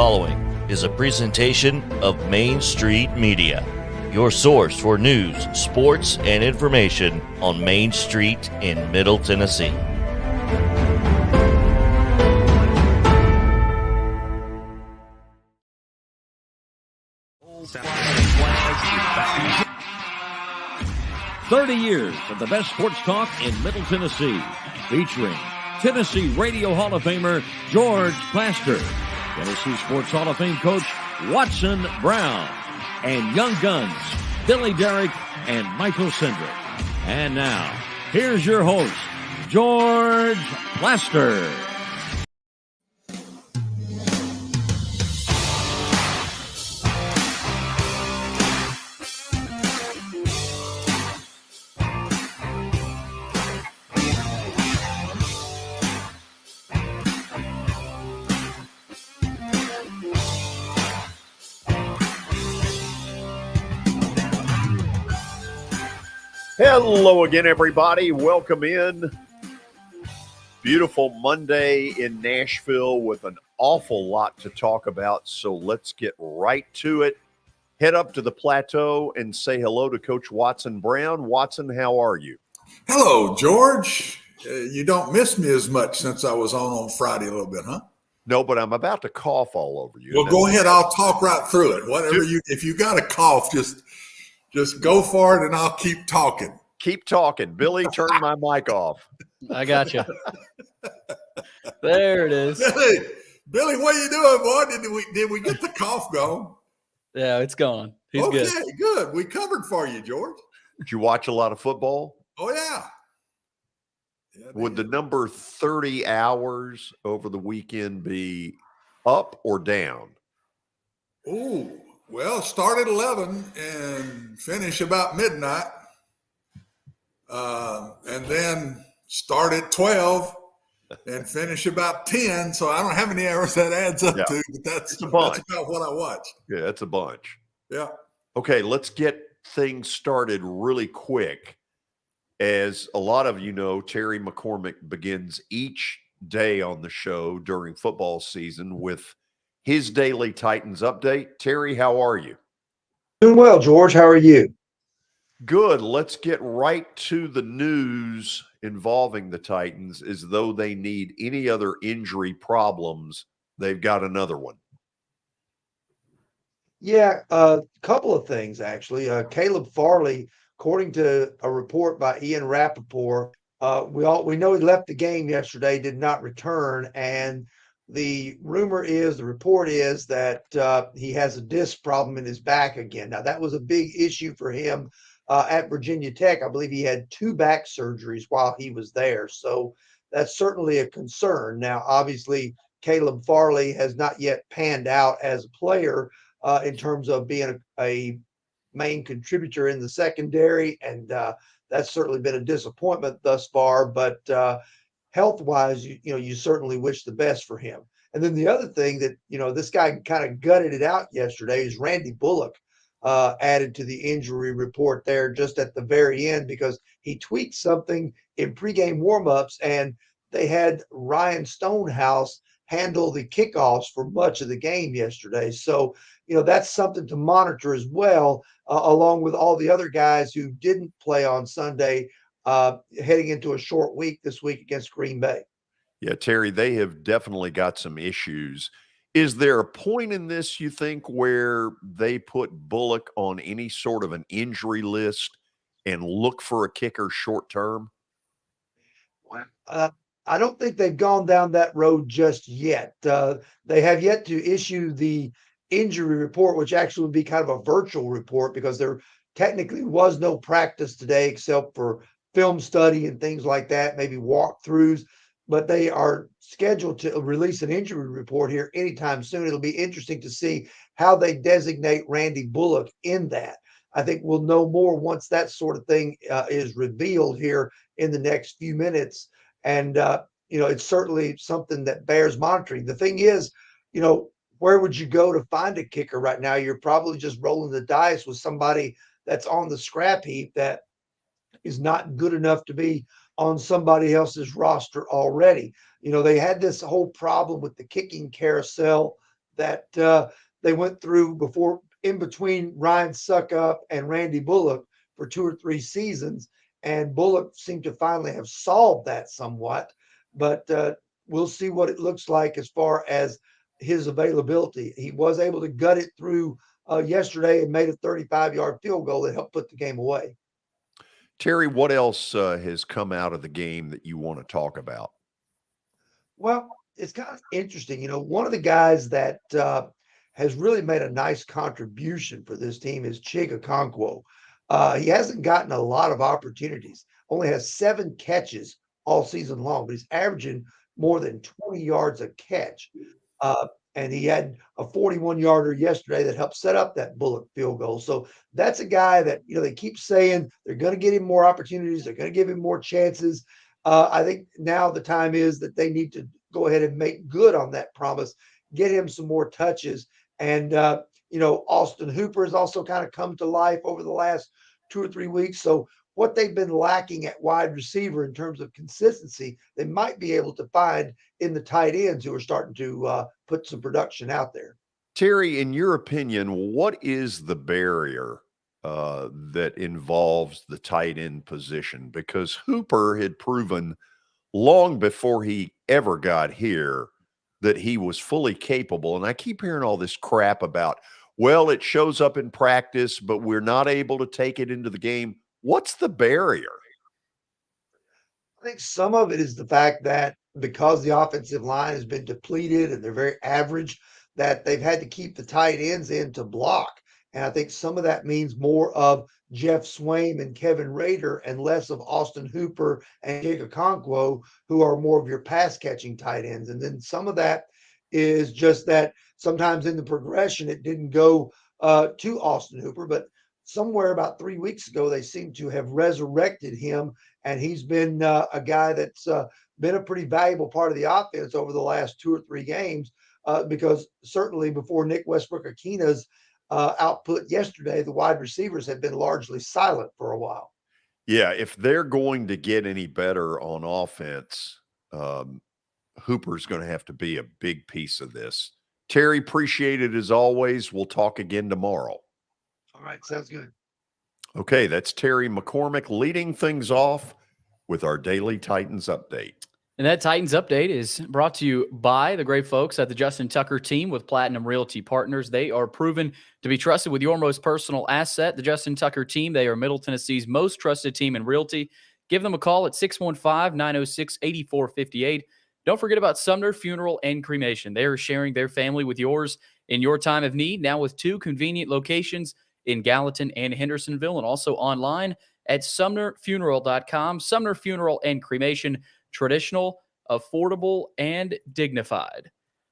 following is a presentation of Main Street Media, your source for news, sports, and information on Main Street in Middle Tennessee. Flags. 30 years of the best sports talk in Middle Tennessee, featuring Tennessee Radio Hall of Famer George Plaster, Tennessee Sports Hall of Fame coach Watson Brown, and Young Guns Billy Derrick and Michael Sindrick. And now, here's your host, George Plaster. Hello again, everybody. Welcome in. Beautiful Monday in Nashville with an awful lot to talk about, so let's get right to it. Head up to the plateau and say hello to Coach Watson Brown. Watson, how are you? Hello, George. You don't miss me as much since I was on Friday a little bit, huh? No, but I'm about to cough all over you. Well, go ahead. I'll talk right through it. If you got a cough, just go for it, and I'll keep talking. Keep talking. Billy, turn my mic off. I got you. There it is. Billy, what are you doing, boy? Did we get the cough gone? Yeah, it's gone. He's okay, good. Good. We covered for you, George. Did you watch a lot of football? Oh, yeah. Would the number 30 hours over the weekend be up or down? Ooh, well, start at 11 and finish about midnight. And then start at 12 and finish about 10. So I don't know how many hours that adds up to, but that's about what I watch. Yeah, that's a bunch. Yeah. Okay, let's get things started really quick. As a lot of you know, Terry McCormick begins each day on the show during football season with his daily Titans update. Terry, how are you? Doing well, George. How are you? Good. Let's get right to the news involving the Titans. As though they need any other injury problems, they've got another one. Yeah, a couple of things, actually. Caleb Farley, according to a report by Ian Rappaport, we know he left the game yesterday, did not return, and the report is that he has a disc problem in his back again. Now, that was a big issue for him at Virginia Tech. I believe he had 2 back surgeries while he was there. So that's certainly a concern. Now, obviously, Caleb Farley has not yet panned out as a player in terms of being a main contributor in the secondary. And that's certainly been a disappointment thus far. But health-wise, you certainly wish the best for him. And then the other thing that, this guy kind of gutted it out yesterday is Randy Bullock. Added to the injury report there just at the very end because he tweaked something in pregame warmups, and they had Ryan Stonehouse handle the kickoffs for much of the game yesterday. So, that's something to monitor as well, along with all the other guys who didn't play on Sunday, heading into a short week this week against Green Bay. Yeah, Terry, they have definitely got some issues. Is there a point in this, you think, where they put Bullock on any sort of an injury list and look for a kicker short term? I don't think they've gone down that road just yet. They have yet to issue the injury report, which actually would be kind of a virtual report because there technically was no practice today except for film study and things like that, maybe walkthroughs. But they are scheduled to release an injury report here anytime soon. It'll be interesting to see how they designate Randy Bullock in that. I think we'll know more once that sort of thing is revealed here in the next few minutes. And, it's certainly something that bears monitoring. The thing is, where would you go to find a kicker right now? You're probably just rolling the dice with somebody that's on the scrap heap that is not good enough to be on somebody else's roster already. They had this whole problem with the kicking carousel that they went through before, in between Ryan Suckup and Randy Bullock for 2 or 3 seasons. And Bullock seemed to finally have solved that somewhat. But we'll see what it looks like as far as his availability. He was able to gut it through yesterday and made a 35-yard field goal that helped put the game away. Terry, what else has come out of the game that you want to talk about? Well, it's kind of interesting. You know, one of the guys that has really made a nice contribution for this team is Chig Okonkwo. He hasn't gotten a lot of opportunities, only has 7 catches all season long, but he's averaging more than 20 yards a catch. And he had a 41-yarder yesterday that helped set up that Bullock field goal. So that's a guy that, you know, they keep saying they're going to get him more opportunities. They're going to give him more chances. I think now the time is that they need to go ahead and make good on that promise, get him some more touches. And, you know, Austin Hooper has also kind of come to life over the last 2 or 3 weeks. So what they've been lacking at wide receiver in terms of consistency, they might be able to find in the tight ends who are starting to put some production out there. Terry, in your opinion, what is the barrier that involves the tight end position? Because Hooper had proven long before he ever got here that he was fully capable. And I keep hearing all this crap about, well, it shows up in practice, but we're not able to take it into the game. What's the barrier? I think some of it is the fact that because the offensive line has been depleted and they're very average, that they've had to keep the tight ends in to block. And I think some of that means more of Jeff Swaim and Kevin Rader and less of Austin Hooper and Chig Okonkwo, who are more of your pass catching tight ends. And then some of that is just that sometimes in the progression, it didn't go to Austin Hooper, but somewhere about 3 weeks ago, they seem to have resurrected him. And he's been a guy that's been a pretty valuable part of the offense over the last 2 or 3 games, because certainly before Nick Westbrook-Akina's output yesterday, the wide receivers have been largely silent for a while. Yeah, if they're going to get any better on offense, Hooper's going to have to be a big piece of this. Terry, appreciate it as always. We'll talk again tomorrow. All right, sounds good. Okay, that's Terry McCormick leading things off with our daily Titans update. And that Titans update is brought to you by the great folks at the Justin Tucker team with Platinum Realty Partners. They are proven to be trusted with your most personal asset. The Justin Tucker team, they are Middle Tennessee's most trusted team in realty. Give them a call at 615-906-8458. Don't forget about Sumner Funeral and Cremation. They are sharing their family with yours in your time of need, now with 2 convenient locations in Gallatin and Hendersonville, and also online at sumnerfuneral.com. Sumner Funeral and Cremation, traditional, affordable, and dignified.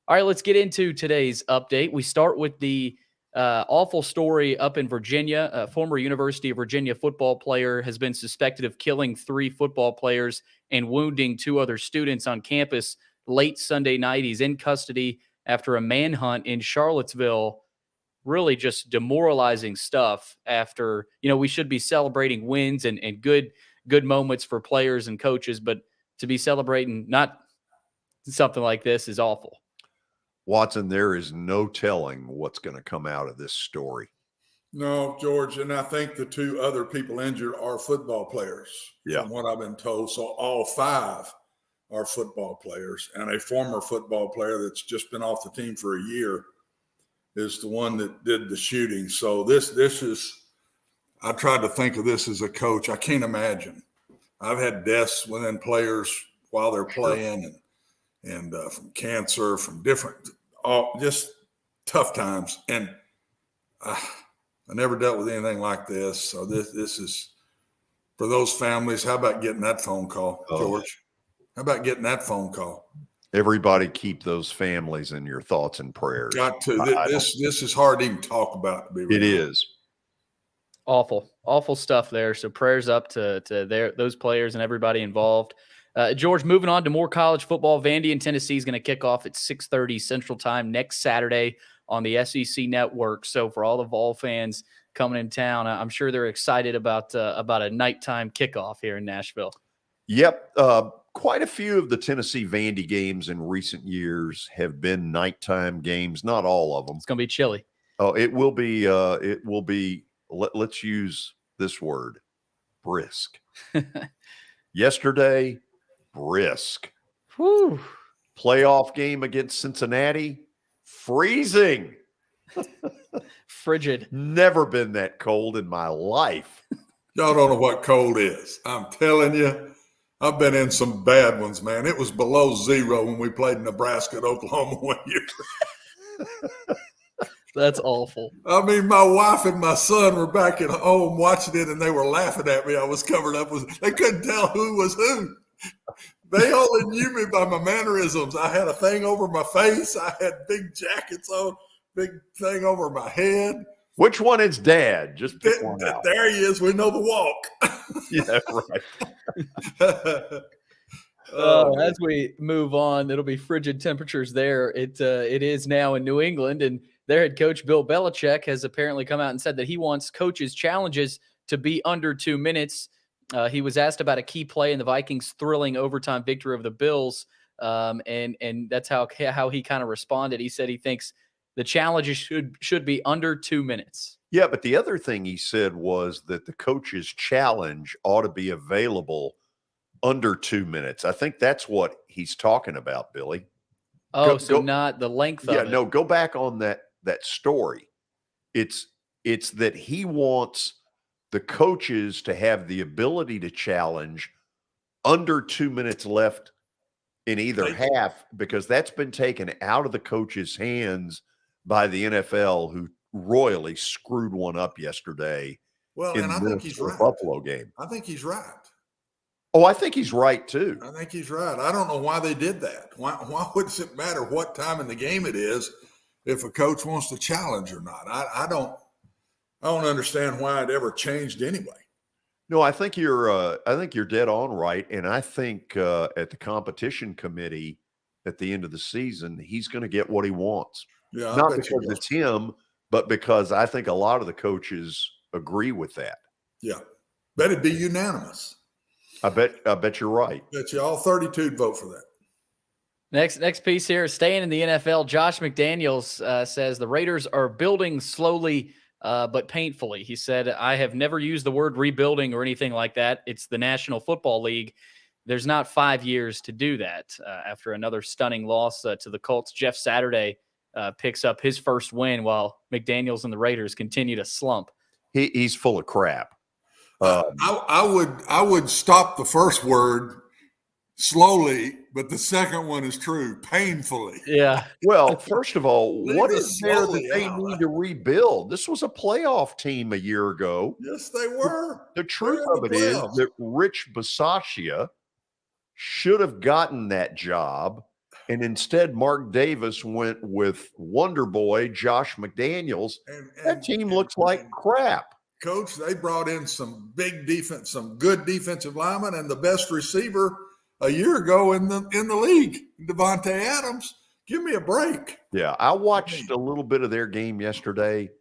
All right, let's get into today's update. We start with the awful story up in Virginia. A former University of Virginia football player has been suspected of killing 3 football players and wounding 2 other students on campus late Sunday night. He's in custody after a manhunt in Charlottesville. Really just demoralizing stuff after, you know, we should be celebrating wins and good moments for players and coaches, but to be celebrating not something like this is awful. Watson, there is no telling what's going to come out of this story. No, George, and I think the 2 other people injured are football players, from what I've been told. So all 5 are football players, and a former football player that's just been off the team for a year is the one that did the shooting. So this is, I tried to think of this as a coach. I can't imagine. I've had deaths within players while they're playing, and from cancer, from different, just tough times. And I never dealt with anything like this. So this is for those families. How about getting that phone call, George? How about getting that phone call? Everybody keep those families in your thoughts and prayers. Got to. This is hard to even talk about. It is. Awful stuff there. So prayers up to those players and everybody involved. George, moving on to more college football. Vandy and Tennessee is going to kick off at 6:30 Central Time next Saturday on the SEC Network. So for all the Vol fans coming in town, I'm sure they're excited about a nighttime kickoff here in Nashville. Yep. quite a few of the Tennessee Vandy games in recent years have been nighttime games. Not all of them. It's going to be chilly. Oh, it will be. Let's use this word, brisk. Yesterday, brisk. Whew. Playoff game against Cincinnati, freezing. Frigid. Never been that cold in my life. Y'all don't know what cold is. I'm telling you, I've been in some bad ones, man. It was below zero when we played Nebraska at Oklahoma one year. That's awful. I mean, my wife and my son were back at home watching it, and they were laughing at me. I was covered up with. They couldn't tell who was who. They only knew me by my mannerisms. I had a thing over my face. I had big jackets on, big thing over my head. Which one is Dad? Just pick one out. There he is. We know the walk. Yeah, right. As we move on, it'll be frigid temperatures there. It is now in New England, and their head coach Bill Belichick has apparently come out and said that he wants coaches' challenges to be under 2 minutes. He was asked about a key play in the Vikings' thrilling overtime victory over the Bills, and that's how he kind of responded. He said he thinks the challenges should be under 2 minutes. Yeah, but the other thing he said was that the coach's challenge ought to be available under 2 minutes. I think that's what he's talking about, Billy. Oh, not the length of it. Yeah, no, go back on that story. It's that he wants the coaches to have the ability to challenge under 2 minutes left in either half, because that's been taken out of the coaches' hands by the NFL, who royally screwed one up yesterday. Well, and I think he's right. Buffalo game. I think he's right. Oh, I think he's right too. I think he's right. I don't know why they did that. Why would it matter what time in the game it is if a coach wants to challenge or not? I don't understand why it ever changed anyway. No, I think you're dead on right, and I think at the competition committee at the end of the season, he's going to get what he wants. Yeah, not because it's him, but because I think a lot of the coaches agree with that. Yeah, bet it'd be unanimous. I bet you're right. Bet you all 32 vote for that. Next piece here, staying in the NFL, Josh McDaniels says the Raiders are building slowly but painfully. He said, I have never used the word rebuilding or anything like that. It's the National Football League. There's not 5 years to do that. After another stunning loss to the Colts, Jeff Saturday picks up his first win while McDaniels and the Raiders continue to slump. He's full of crap. I would stop the first word slowly, but the second one is true, painfully. Yeah. Well, first of all, what is there that they need to rebuild? This was a playoff team a year ago. Yes, they were. The truth of it is that Rich Bisaccia should have gotten that job, and instead Mark Davis went with Wonder Boy Josh McDaniels. That team looks like crap. Coach, they brought in some big defense, some good defensive linemen, and the best receiver a year ago in the league, Devontae Adams. Give me a break. Yeah, I watched a little bit of their game yesterday.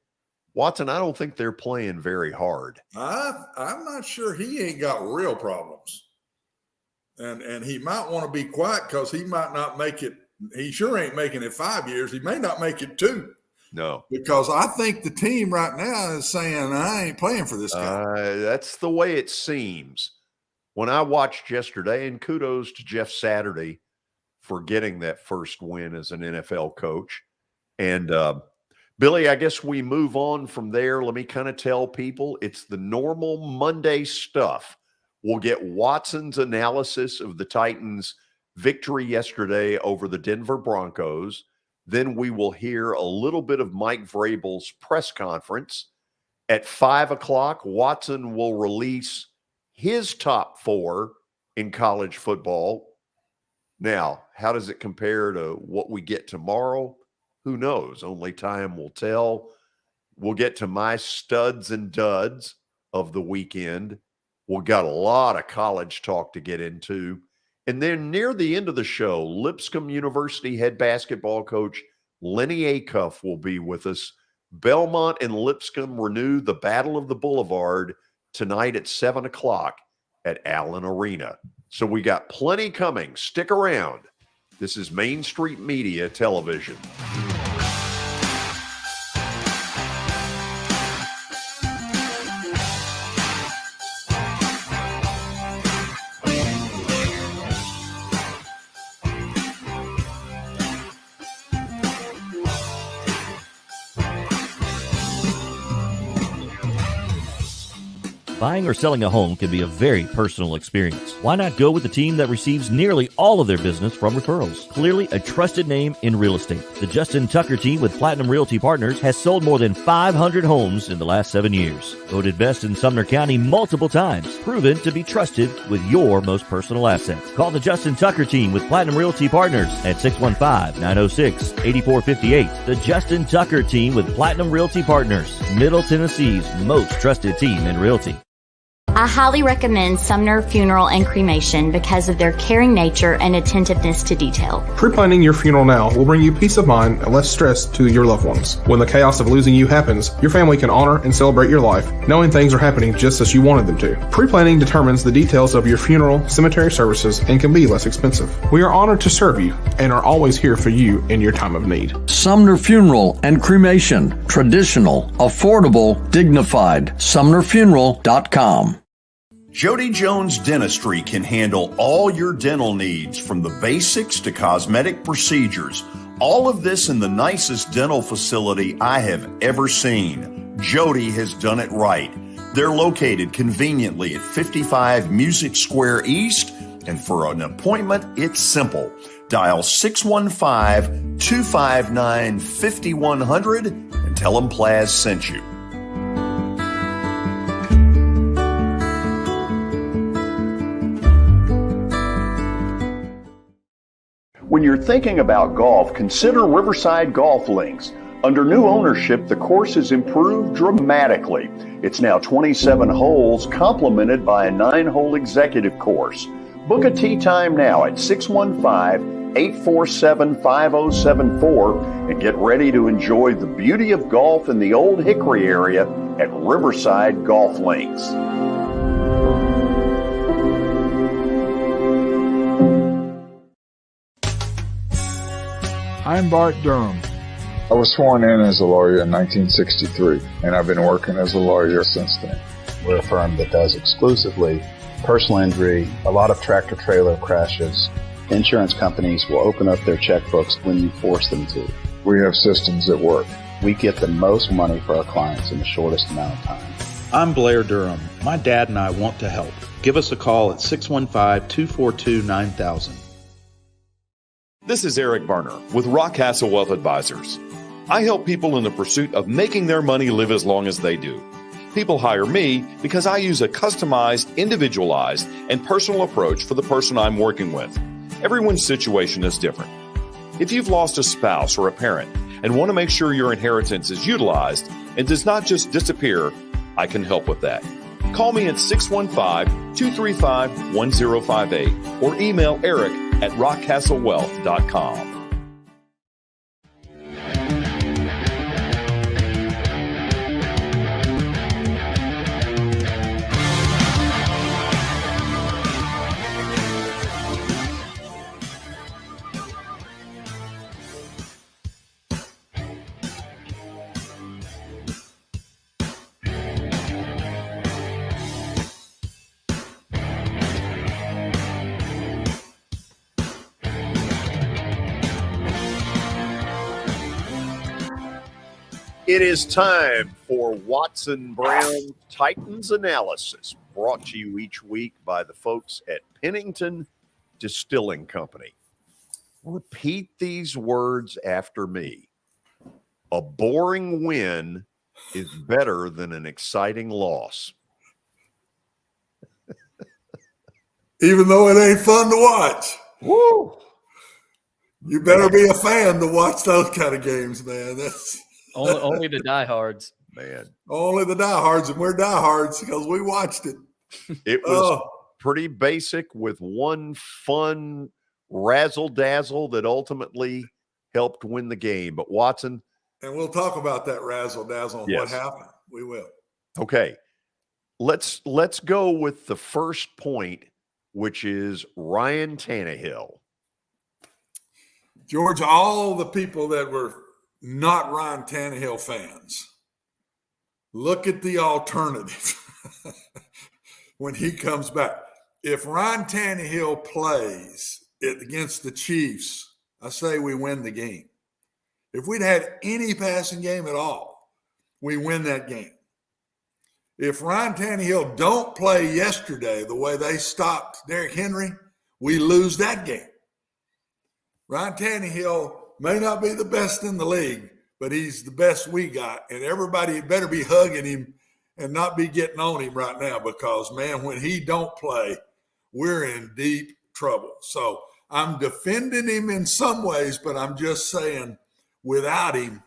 Watson, I don't think they're playing very hard. I'm not sure. He ain't got real problems. And he might want to be quiet because he might not make it. He sure ain't making it 5 years. He may not make it 2. No. Because I think the team right now is saying, I ain't playing for this guy. That's the way it seems. When I watched yesterday, and kudos to Jeff Saturday for getting that first win as an NFL coach. And Billy, I guess we move on from there. Let me kind of tell people it's the normal Monday stuff. We'll get Watson's analysis of the Titans' victory yesterday over the Denver Broncos. Then we will hear a little bit of Mike Vrabel's press conference. At 5 o'clock, Watson will release his top 4 in college football. Now, how does it compare to what we get tomorrow? Who knows? Only time will tell. We'll get to my studs and duds of the weekend. We've got a lot of college talk to get into. And then near the end of the show, Lipscomb University head basketball coach Lennie Acuff will be with us. Belmont and Lipscomb renew the Battle of the Boulevard tonight at 7 o'clock at Allen Arena. So we got plenty coming. Stick around. This is Main Street Media Television. Buying or selling a home can be a very personal experience. Why not go with the team that receives nearly all of their business from referrals? Clearly a trusted name in real estate. The Justin Tucker team with Platinum Realty Partners has sold more than 500 homes in the last 7 years. Voted best in Sumner County multiple times. Proven to be trusted with your most personal assets. Call the Justin Tucker team with Platinum Realty Partners at 615-906-8458. The Justin Tucker team with Platinum Realty Partners, Middle Tennessee's most trusted team in realty. I highly recommend Sumner Funeral and Cremation because of their caring nature and attentiveness to detail. Pre-planning your funeral now will bring you peace of mind and less stress to your loved ones. When the chaos of losing you happens, your family can honor and celebrate your life, knowing things are happening just as you wanted them to. Pre-planning determines the details of your funeral, cemetery services, and can be less expensive. We are honored to serve you and are always here for you in your time of need. Sumner Funeral and Cremation. Traditional, affordable, dignified. SumnerFuneral.com. Jody Jones Dentistry can handle all your dental needs, from the basics to cosmetic procedures. All of this in the nicest dental facility I have ever seen. Jody has done it right. They're located conveniently at 55 Music Square East, and for an appointment, it's simple. Dial 615-259-5100 and tell them Plaz sent you. When you're thinking about golf, consider Riverside Golf Links. Under new ownership, the course has improved dramatically. It's now 27 holes, complemented by a 9-hole executive course. Book a tee time now at 615-847-5074 and get ready to enjoy the beauty of golf in the Old Hickory area at Riverside Golf Links. I'm Bart Durham. I was sworn in as a lawyer in 1963, and I've been working as a lawyer since then. We're a firm that does exclusively personal injury, a lot of tractor-trailer crashes. Insurance companies will open up their checkbooks when you force them to. We have systems that work. We get the most money for our clients in the shortest amount of time. I'm Blair Durham. My dad and I want to help. Give us a call at 615-242-9000. This is Eric Berner with Rockcastle Wealth Advisors. I help people in the pursuit of making their money live as long as they do. People hire me because I use a customized, individualized, and personal approach for the person I'm working with. Everyone's situation is different. If you've lost a spouse or a parent and want to make sure your inheritance is utilized and does not just disappear, I can help with that. Call me at 615-235-1058 or email Eric at rockcastlewealth.com. It is time for Watson Brown Titans Analysis, brought to you each week by the folks at Pennington Distilling Company. Repeat these words after me. A boring win is better than an exciting loss. Even though it ain't fun to watch. Woo! You better be a fan to watch those kind of games, man. That's only the diehards. Man. Only the diehards, and we're diehards because we watched it. It was pretty basic with one fun razzle-dazzle that ultimately helped win the game. But Watson. And we'll talk about that razzle-dazzle and what happened. We will. Okay. Let's go with the first point which is Ryan Tannehill. George, all the people that were not Ryan Tannehill fans, look at the alternative when he comes back. If Ryan Tannehill plays against the Chiefs, I say we win the game. If we'd had any passing game at all, we win that game. If Ryan Tannehill don't play yesterday the way they stopped Derrick Henry, we lose that game. Ryan Tannehill may not be the best in the league, but he's the best we got, and everybody better be hugging him and not be getting on him right now because, man, when he don't play, we're in deep trouble. So I'm defending him in some ways, but I'm just saying without him,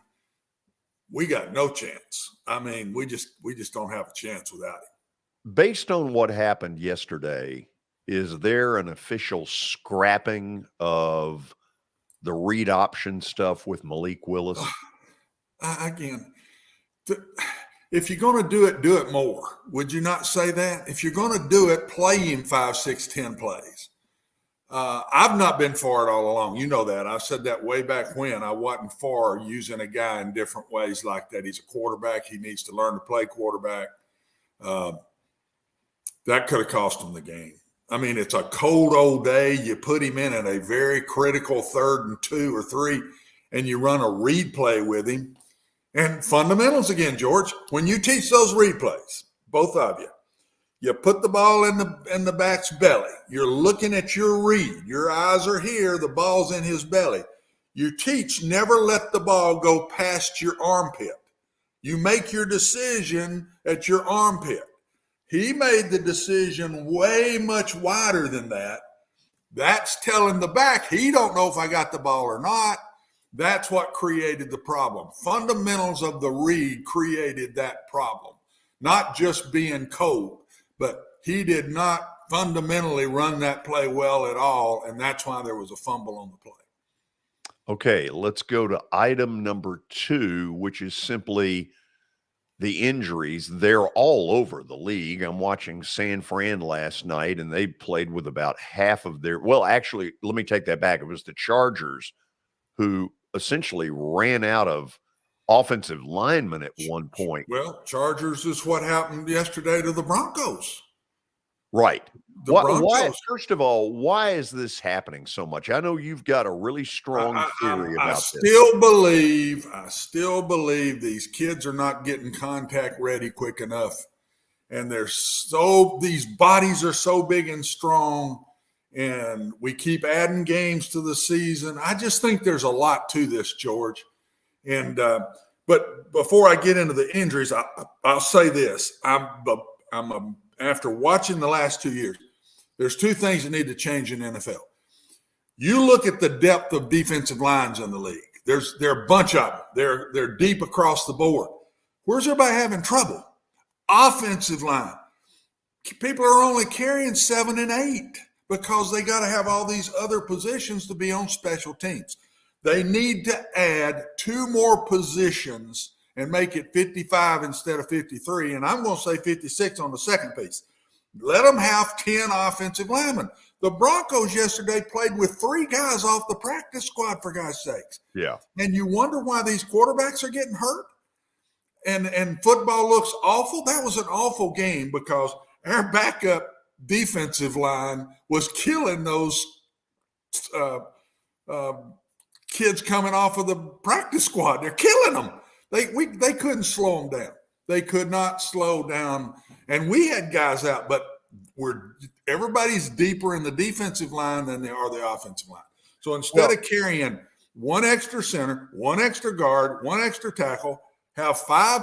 we got no chance. I mean, we just don't have a chance without him. Based on what happened yesterday, is there an official scrapping of the read option stuff with Malik Willis? Again, if you're going to do it more. Would you not say that? If you're going to do it, play him 5, 6, 10 plays. I've not been for it all along. You know that. I said that way back when. I wasn't for using a guy in different ways like that. He's a quarterback. He needs to learn to play quarterback. That could have cost him the game. I mean, it's a cold old day. You put him in at a very critical 3rd and 2 or 3, and you run a read play with him. And fundamentals again, George, when you teach those read plays, both of you, you put the ball in the back's belly. You're looking at your read. Your eyes are here. The ball's in his belly. You teach never let the ball go past your armpit. You make your decision at your armpit. He made the decision way much wider than that. That's telling the back he don't know if I got the ball or not. That's what created the problem. Fundamentals of the read created that problem. Not just being cold, but he did not fundamentally run that play well at all, and that's why there was a fumble on the play. Okay, let's go to item number 2, which is simply the injuries. They're all over the league. I'm watching San Fran last night, and they played with about half of their – well, actually, let me take that back. It was the Chargers who essentially ran out of offensive linemen at one point. Well, Chargers is what happened yesterday to the Broncos. Right. The Why, Broncos. first of all, why is this happening so much? I know you've got a really strong theory about this. I still believe these kids are not getting contact ready quick enough. And these bodies are so big and strong, and we keep adding games to the season. I just think there's a lot to this, George. And but before I get into the injuries, I'll say this: after watching the last 2 years, there's 2 things that need to change in the NFL. You look at the depth of defensive lines in the league. There are a bunch of them. They're deep across the board. Where's everybody having trouble? Offensive line. People are only carrying 7 and 8 because they got to have all these other positions to be on special teams. They need to add 2 more positions and make it 55 instead of 53. And I'm going to say 56 on the second piece. Let them have 10 offensive linemen. The Broncos yesterday played with 3 guys off the practice squad, for God's sakes. Yeah. And you wonder why these quarterbacks are getting hurt? And football looks awful. That was an awful game because our backup defensive line was killing those kids coming off of the practice squad. They're killing them. They couldn't slow them down. They could not slow down. And we had guys out, but everybody's deeper in the defensive line than they are the offensive line. So instead of carrying 1 extra center, 1 extra guard, 1 extra tackle, have 5,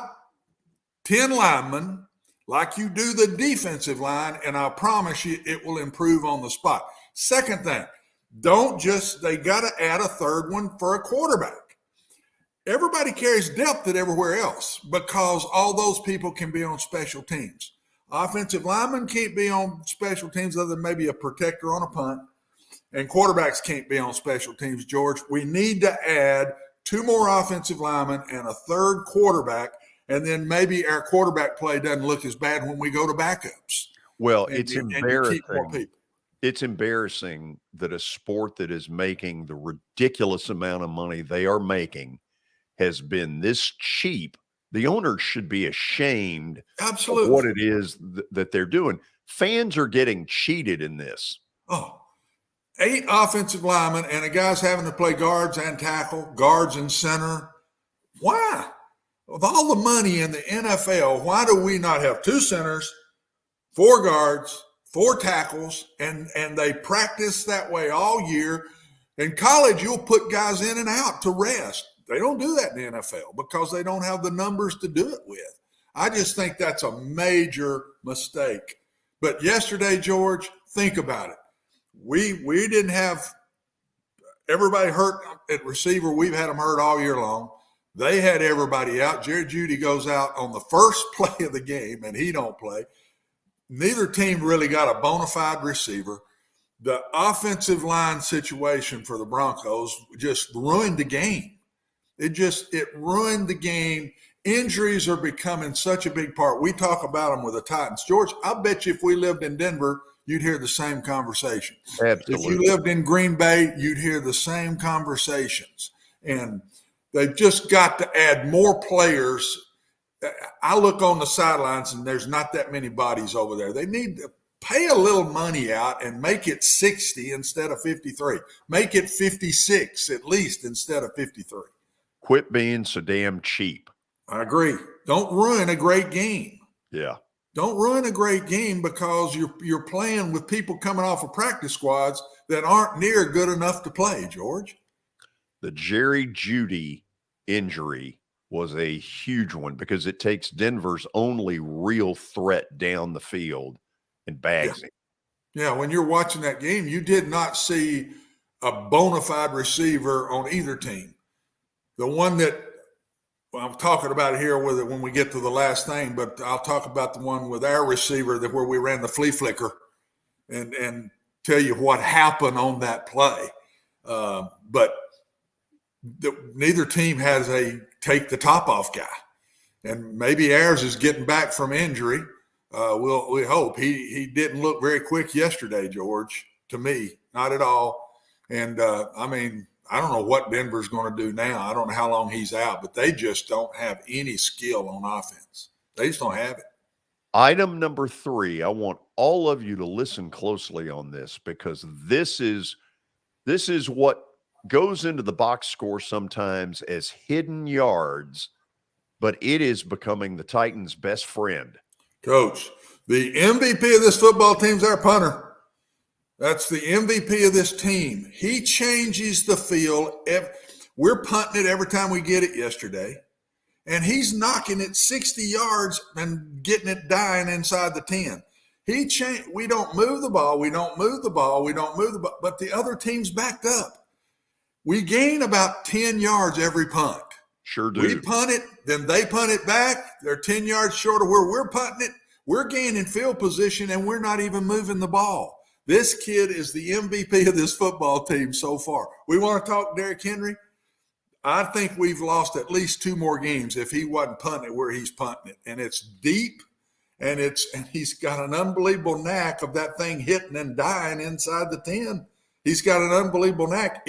10 linemen like you do the defensive line, and I promise you it will improve on the spot. Second thing, they got to add a 3rd one for a quarterback. Everybody carries depth at everywhere else because all those people can be on special teams. Offensive linemen can't be on special teams other than maybe a protector on a punt, and quarterbacks can't be on special teams, George. We need to add 2 more offensive linemen and a 3rd quarterback, and then maybe our quarterback play doesn't look as bad when we go to backups. Well, and, it's and embarrassing. you keep more people. It's embarrassing that a sport that is making the ridiculous amount of money they are making has been this cheap. The owners should be ashamed Absolutely. of what it is that they're doing. Fans are getting cheated in this. Oh, 8 offensive linemen, and a guy's having to play guards and tackle, guards and center. Why? With all the money in the NFL, why do we not have 2 centers, 4 guards, 4 tackles, and they practice that way all year? In college, you'll put guys in and out to rest. They don't do that in the NFL because they don't have the numbers to do it with. I just think that's a major mistake. But yesterday, George, think about it. We didn't have everybody hurt at receiver. We've had them hurt all year long. They had everybody out. Jerry Jeudy goes out on the first play of the game, and he don't play. Neither team really got a bona fide receiver. The offensive line situation for the Broncos just ruined the game. It ruined the game. Injuries are becoming such a big part. We talk about them with the Titans. George, I bet you if we lived in Denver, you'd hear the same conversation. Absolutely. If you lived in Green Bay, you'd hear the same conversations. And they've just got to add more players. I look on the sidelines, and there's not that many bodies over there. They need to pay a little money out and make it 60 instead of 53. Make it 56 at least instead of 53. Quit being so damn cheap. I agree. Don't ruin a great game. Yeah. Don't ruin a great game because you're playing with people coming off of practice squads that aren't near good enough to play, George. The Jerry Jeudy injury was a huge one because it takes Denver's only real threat down the field and bags him. Yeah, when you're watching that game, you did not see a bona fide receiver on either team. The one that I'm talking about here with it when we get to the last thing, but I'll talk about the one with our receiver that where we ran the flea flicker and tell you what happened on that play. But neither team has a take the top off guy, and maybe ours is getting back from injury. We hope. He didn't look very quick yesterday, George, to me, not at all. And I don't know what Denver's going to do now. I don't know how long he's out, but they just don't have any skill on offense. They just don't have it. Item number 3, I want all of you to listen closely on this because this is what goes into the box score sometimes as hidden yards, but it is becoming the Titans' best friend. Coach, the MVP of this football team is our punter. That's the MVP of this team. He changes the field. We're punting it every time we get it yesterday, and he's knocking it 60 yards and getting it dying inside the 10. We don't move the ball. We don't move the ball. But the other team's backed up. We gain about 10 yards every punt. Sure do. We punt it, then they punt it back. They're 10 yards short of where we're punting it. We're gaining field position, and we're not even moving the ball. This kid is the MVP of this football team so far. We want to talk Derrick Henry. I think we've lost at least 2 more games if he wasn't punting it where he's punting it. And it's deep, and he's got an unbelievable knack of that thing hitting and dying inside the 10. He's got an unbelievable knack.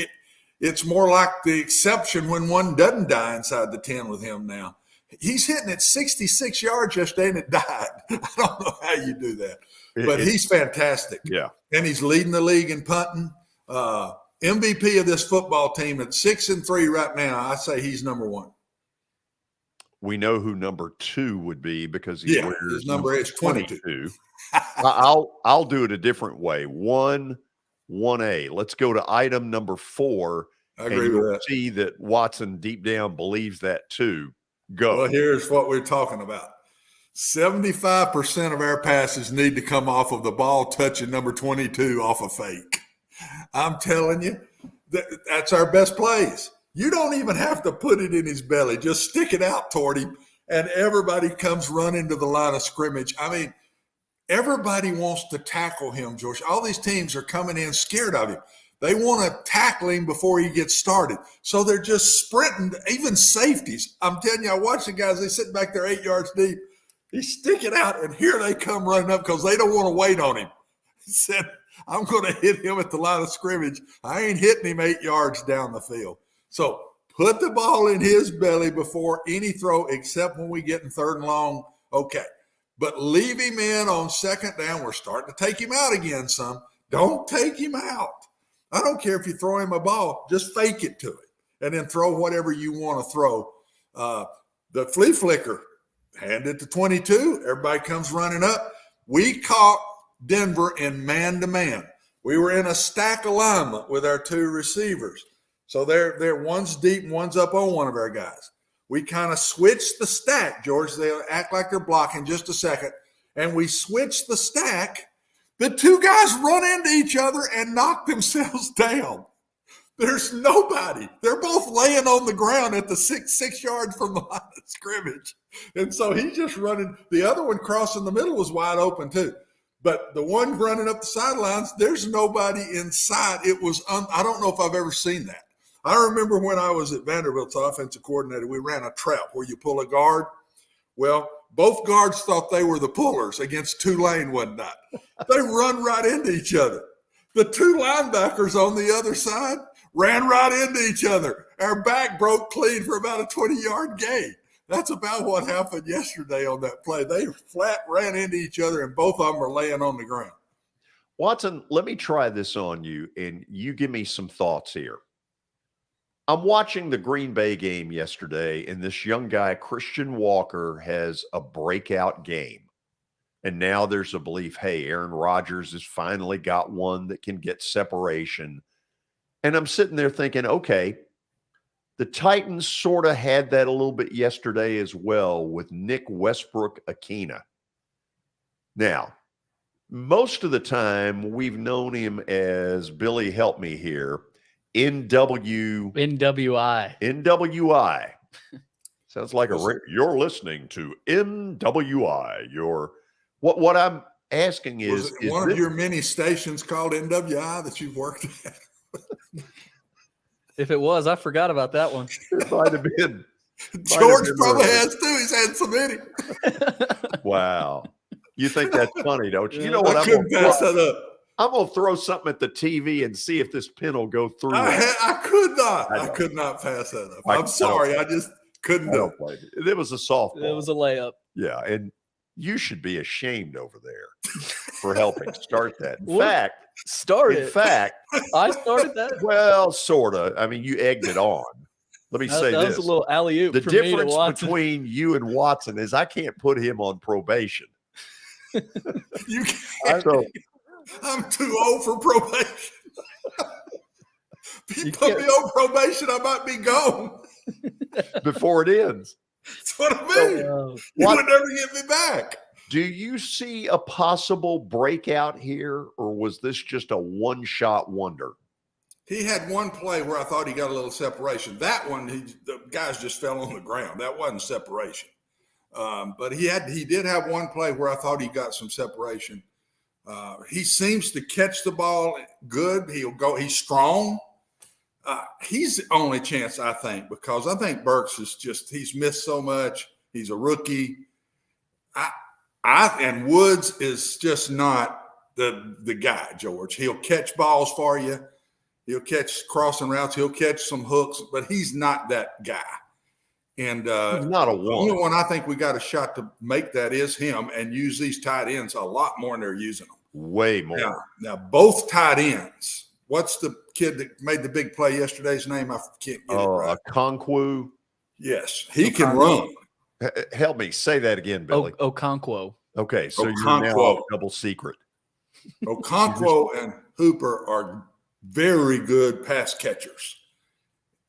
It's more like the exception when one doesn't die inside the 10 with him now. He's hitting it 66 yards yesterday, and it died. I don't know how you do that. But he's fantastic. Yeah. And he's leading the league in punting. MVP of this football team at 6-3 right now. I say he's number 1. We know who number 2 would be because he wears his number is 22. I'll do it a different way. 1A. Let's go to item number 4. I agree with that. See that Watson deep down believes that too. Go. Well, here's what we're talking about. 75% of our passes need to come off of the ball touching number 22 off a fake. I'm telling you, that's our best plays. You don't even have to put it in his belly. Just stick it out toward him, and everybody comes running to the line of scrimmage. I mean, everybody wants to tackle him, George. All these teams are coming in scared of him. They want to tackle him before he gets started. So they're just sprinting, even safeties. I'm telling you, I watch the guys, they sit back there 8 yards deep. He stick it out, and here they come running up because they don't want to wait on him. He said, I'm going to hit him at the line of scrimmage. I ain't hitting him 8 yards down the field. So put the ball in his belly before any throw, except when we get in 3rd and long. Okay. But leave him in on 2nd down. We're starting to take him out again some. Don't take him out. I don't care if you throw him a ball. Just fake it to him and then throw whatever you want to throw. The flea flicker, hand it to 22. Everybody comes running up. We caught Denver in man-to-man. We were in a stack alignment with our 2 receivers. So they're one's deep and one's up on one of our guys. We kind of switched the stack, George. They act like they're blocking just a second. And we switched the stack. The 2 guys run into each other and knock themselves down. There's nobody. They're both laying on the ground at the 6 yards from the line of scrimmage. And so he's just running. The other one crossing the middle was wide open too. But the one running up the sidelines, there's nobody inside. It was, I don't know if I've ever seen that. I remember when I was at Vanderbilt's offensive coordinator, we ran a trap where you pull a guard. Well, both guards thought they were the pullers against Tulane one night. They run right into each other. The 2 linebackers on the other side ran right into each other. Our back broke clean for about a 20-yard gain. That's about what happened yesterday on that play. They flat ran into each other, and both of them are laying on the ground. Watson, let me try this on you, and you give me some thoughts here. I'm watching the Green Bay game yesterday, and this young guy, Christian Walker, has a breakout game. And now there's a belief, hey, Aaron Rodgers has finally got one that can get separation. And I'm sitting there thinking, okay, the Titans sort of had that a little bit yesterday as well with Nick Westbrook-Akina. Now, most of the time we've known him as Billy, help me here, NWI. Sounds like you're listening to NWI. What I'm asking is one of your many stations called NWI that you've worked at? If it was, I forgot about that one. It might have been. George probably has too. He's had so many. Wow. You think that's funny, don't you? You know what? I'm going to pass that up. I'm going to throw something at the TV and see if this pin will go through. I could not. I could not pass that up. I'm sorry. I just couldn't do it. It was a softball. It was a layup. Yeah, and you should be ashamed over there for helping start that. In fact, I started that. Well, sort of. I mean, you egged it on. Let me say that this. was a little alley-oop. The for me to difference Watson. between you and Watson is I can't put him on probation. You can't. I'm too old for probation. If you put me on probation, I might be gone before it ends. That's what I mean. You would never get me back. Do you see a possible breakout here, or was this just a one-shot wonder? He had one play where I thought he got a little separation. That one, the guys just fell on the ground. That wasn't separation. But he did have one play where I thought he got some separation. He seems to catch the ball good. He's strong. He's the only chance, I think, because I think Burks is he's missed so much. He's a rookie. And Woods is just not the guy, George. He'll catch balls for you. He'll catch crossing routes. He'll catch some hooks, but he's not that guy. And he's not a one. The only one I think we got a shot to make that is him and use these tight ends a lot more than they're using them. Way more. Now both tight ends. What's the kid that made the big play yesterday's name? I can't get it right. Okonkwo. Yes, he can run. Help me. Say that again, Billy. Okonkwo. Okay, so you're now double secret. Okonkwo and Hooper are very good pass catchers.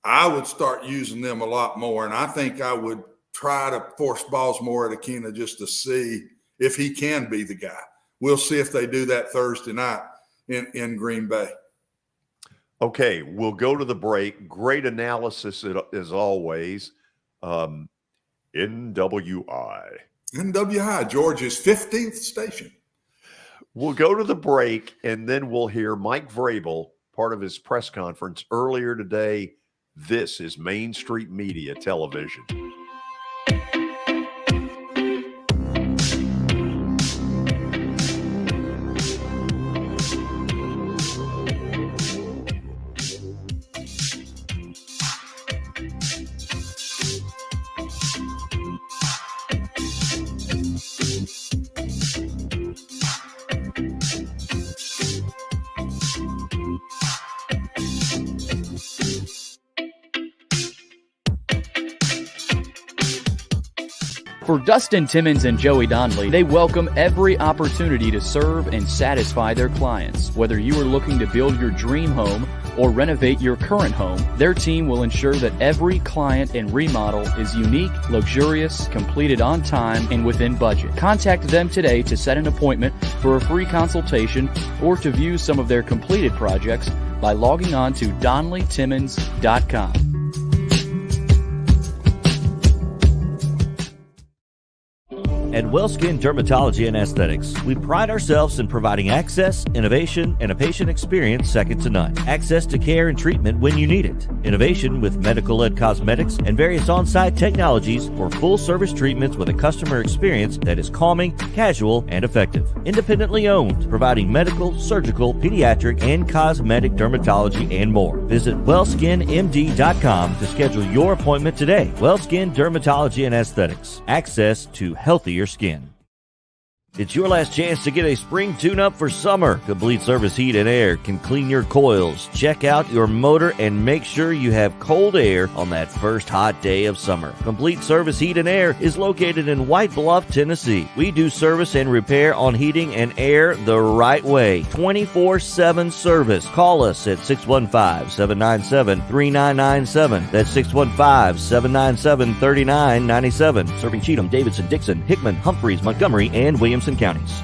I would start using them a lot more, and I think I would try to force balls more at Akina just to see if he can be the guy. We'll see if they do that Thursday night in Green Bay. Okay, we'll go to the break. Great analysis as always. NWI, Georgia's 15th station. We'll go to the break, and then we'll hear Mike Vrabel, part of his press conference earlier today. This is Main Street Media Television. For Dustin Timmons and Joey Donnelly, they welcome every opportunity to serve and satisfy their clients. Whether you are looking to build your dream home or renovate your current home, their team will ensure that every client and remodel is unique, luxurious, completed on time, and within budget. Contact them today to set an appointment for a free consultation or to view some of their completed projects by logging on to DonnellyTimmons.com. At WellSkin Dermatology and Aesthetics, we pride ourselves in providing access, innovation, and a patient experience second to none. Access to care and treatment when you need it. Innovation with medical-led cosmetics and various on-site technologies for full-service treatments with a customer experience that is calming, casual, and effective. Independently owned, providing medical, surgical, pediatric, and cosmetic dermatology and more. Visit WellSkinMD.com to schedule your appointment today. WellSkin Dermatology and Aesthetics. Access to healthier skin. It's your last chance to get a spring tune-up for summer. Complete Service Heat and Air can clean your coils, check out your motor, and make sure you have cold air on that first hot day of summer. Complete Service Heat and Air is located in White Bluff, Tennessee. We do service and repair on heating and air the right way. 24/7 service. Call us at 615-797-3997. That's 615-797-3997. Serving Cheatham, Davidson, Dixon, Hickman, Humphreys, Montgomery, and Williamson counties.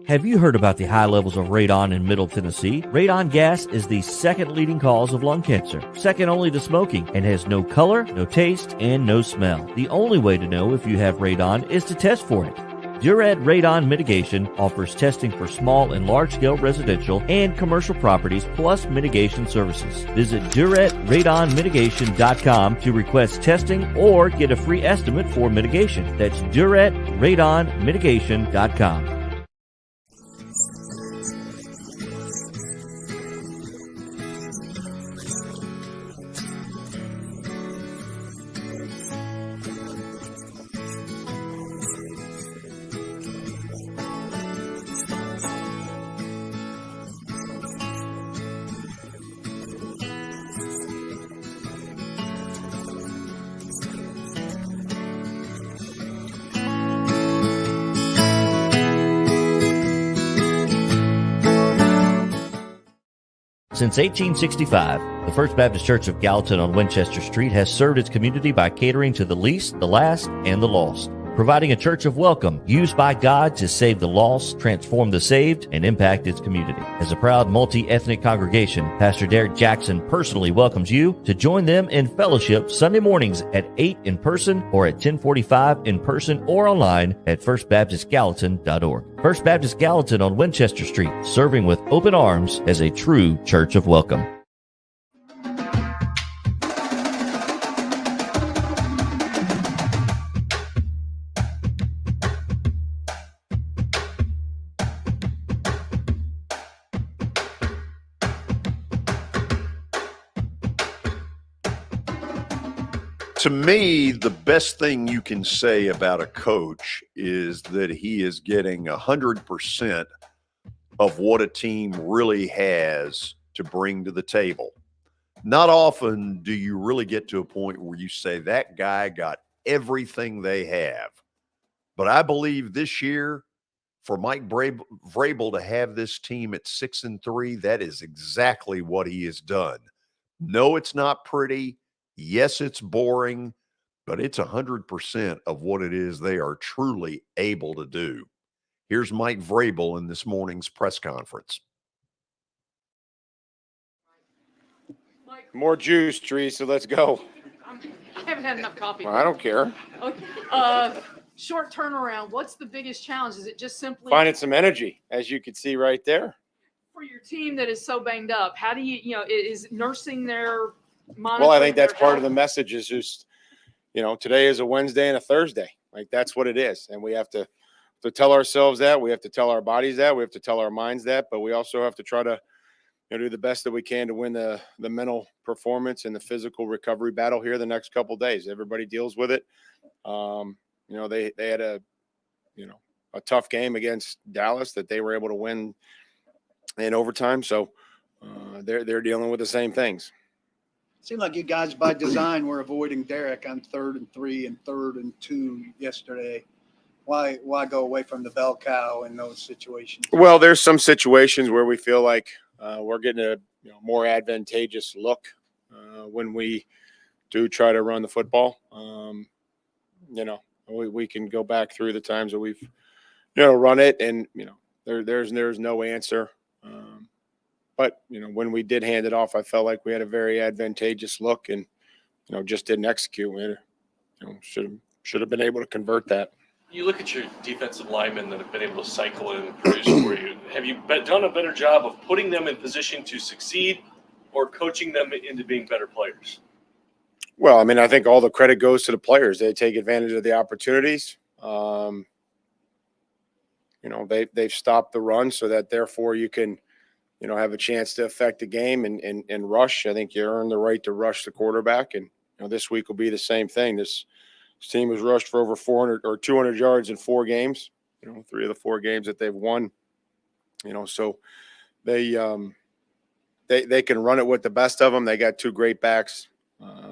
Have you heard about the high levels of radon in Middle Tennessee? Radon gas is the second leading cause of lung cancer, second only to smoking, and has no color, no taste, and no smell. The only way to know if you have radon is to test for it. Duret Radon Mitigation offers testing for small and large-scale residential and commercial properties, plus mitigation services. Visit DuretRadonMitigation.com to request testing or get a free estimate for mitigation. That's DuretRadonMitigation.com. Since 1865, the First Baptist Church of Gallatin on Winchester Street has served its community by catering to the least, the last, and the lost, providing a church of welcome used by God to save the lost, transform the saved, and impact its community. As a proud multi-ethnic congregation, Pastor Derek Jackson personally welcomes you to join them in fellowship Sunday mornings at 8 in person or at 1045 in person or online at firstbaptistgallatin.org. First Baptist Gallatin on Winchester Street, serving with open arms as a true church of welcome. To me, the best thing you can say about a coach is that he is getting 100% of what a team really has to bring to the table. Not often do you really get to a point where you say that guy got everything they have. But I believe this year, for Mike Vrabel to have this team at 6-3, that is exactly what he has done. No, it's not pretty. Yes, it's boring, but it's 100% of what it is they are truly able to do. Here's Mike Vrabel in this morning's press conference. More juice, Teresa. Let's go. I haven't had enough coffee. Well, I don't care. Okay. Short turnaround. What's the biggest challenge? Is it just simply Finding some energy, as you can see right there. For your team that is so banged up? How do you is nursing their Well, I think that's part of the message is just, today is a Wednesday and a Thursday. Like, that's what it is. And we have to tell ourselves that. We have to tell our bodies that. We have to tell our minds that. But we also have to try to do the best that we can to win the mental performance and the physical recovery battle here the next couple of days. Everybody deals with it. They had a tough game against Dallas that they were able to win in overtime. So they're dealing with the same things. Seemed like you guys by design were avoiding Derek on 3rd and 3 and 3rd and 2 yesterday. Why go away from the bell cow in those situations? Well, there's some situations where we feel like we're getting a more advantageous look when we do try to run the football. We can go back through the times that we've run it, and there's no answer. But when we did hand it off, I felt like we had a very advantageous look, and just didn't execute. We should have been able to convert that. You look at your defensive linemen that have been able to cycle in and produce for you. Have you done a better job of putting them in position to succeed, or coaching them into being better players? Well, I mean, I think all the credit goes to the players. They take advantage of the opportunities. They've stopped the run so that therefore you can, have a chance to affect the game and rush. I think you earn the right to rush the quarterback, and this week will be the same thing. This team has rushed for over 400 or 200 yards in 4 games. 3 of the 4 games that they've won. So they can run it with the best of them. They got 2 great backs.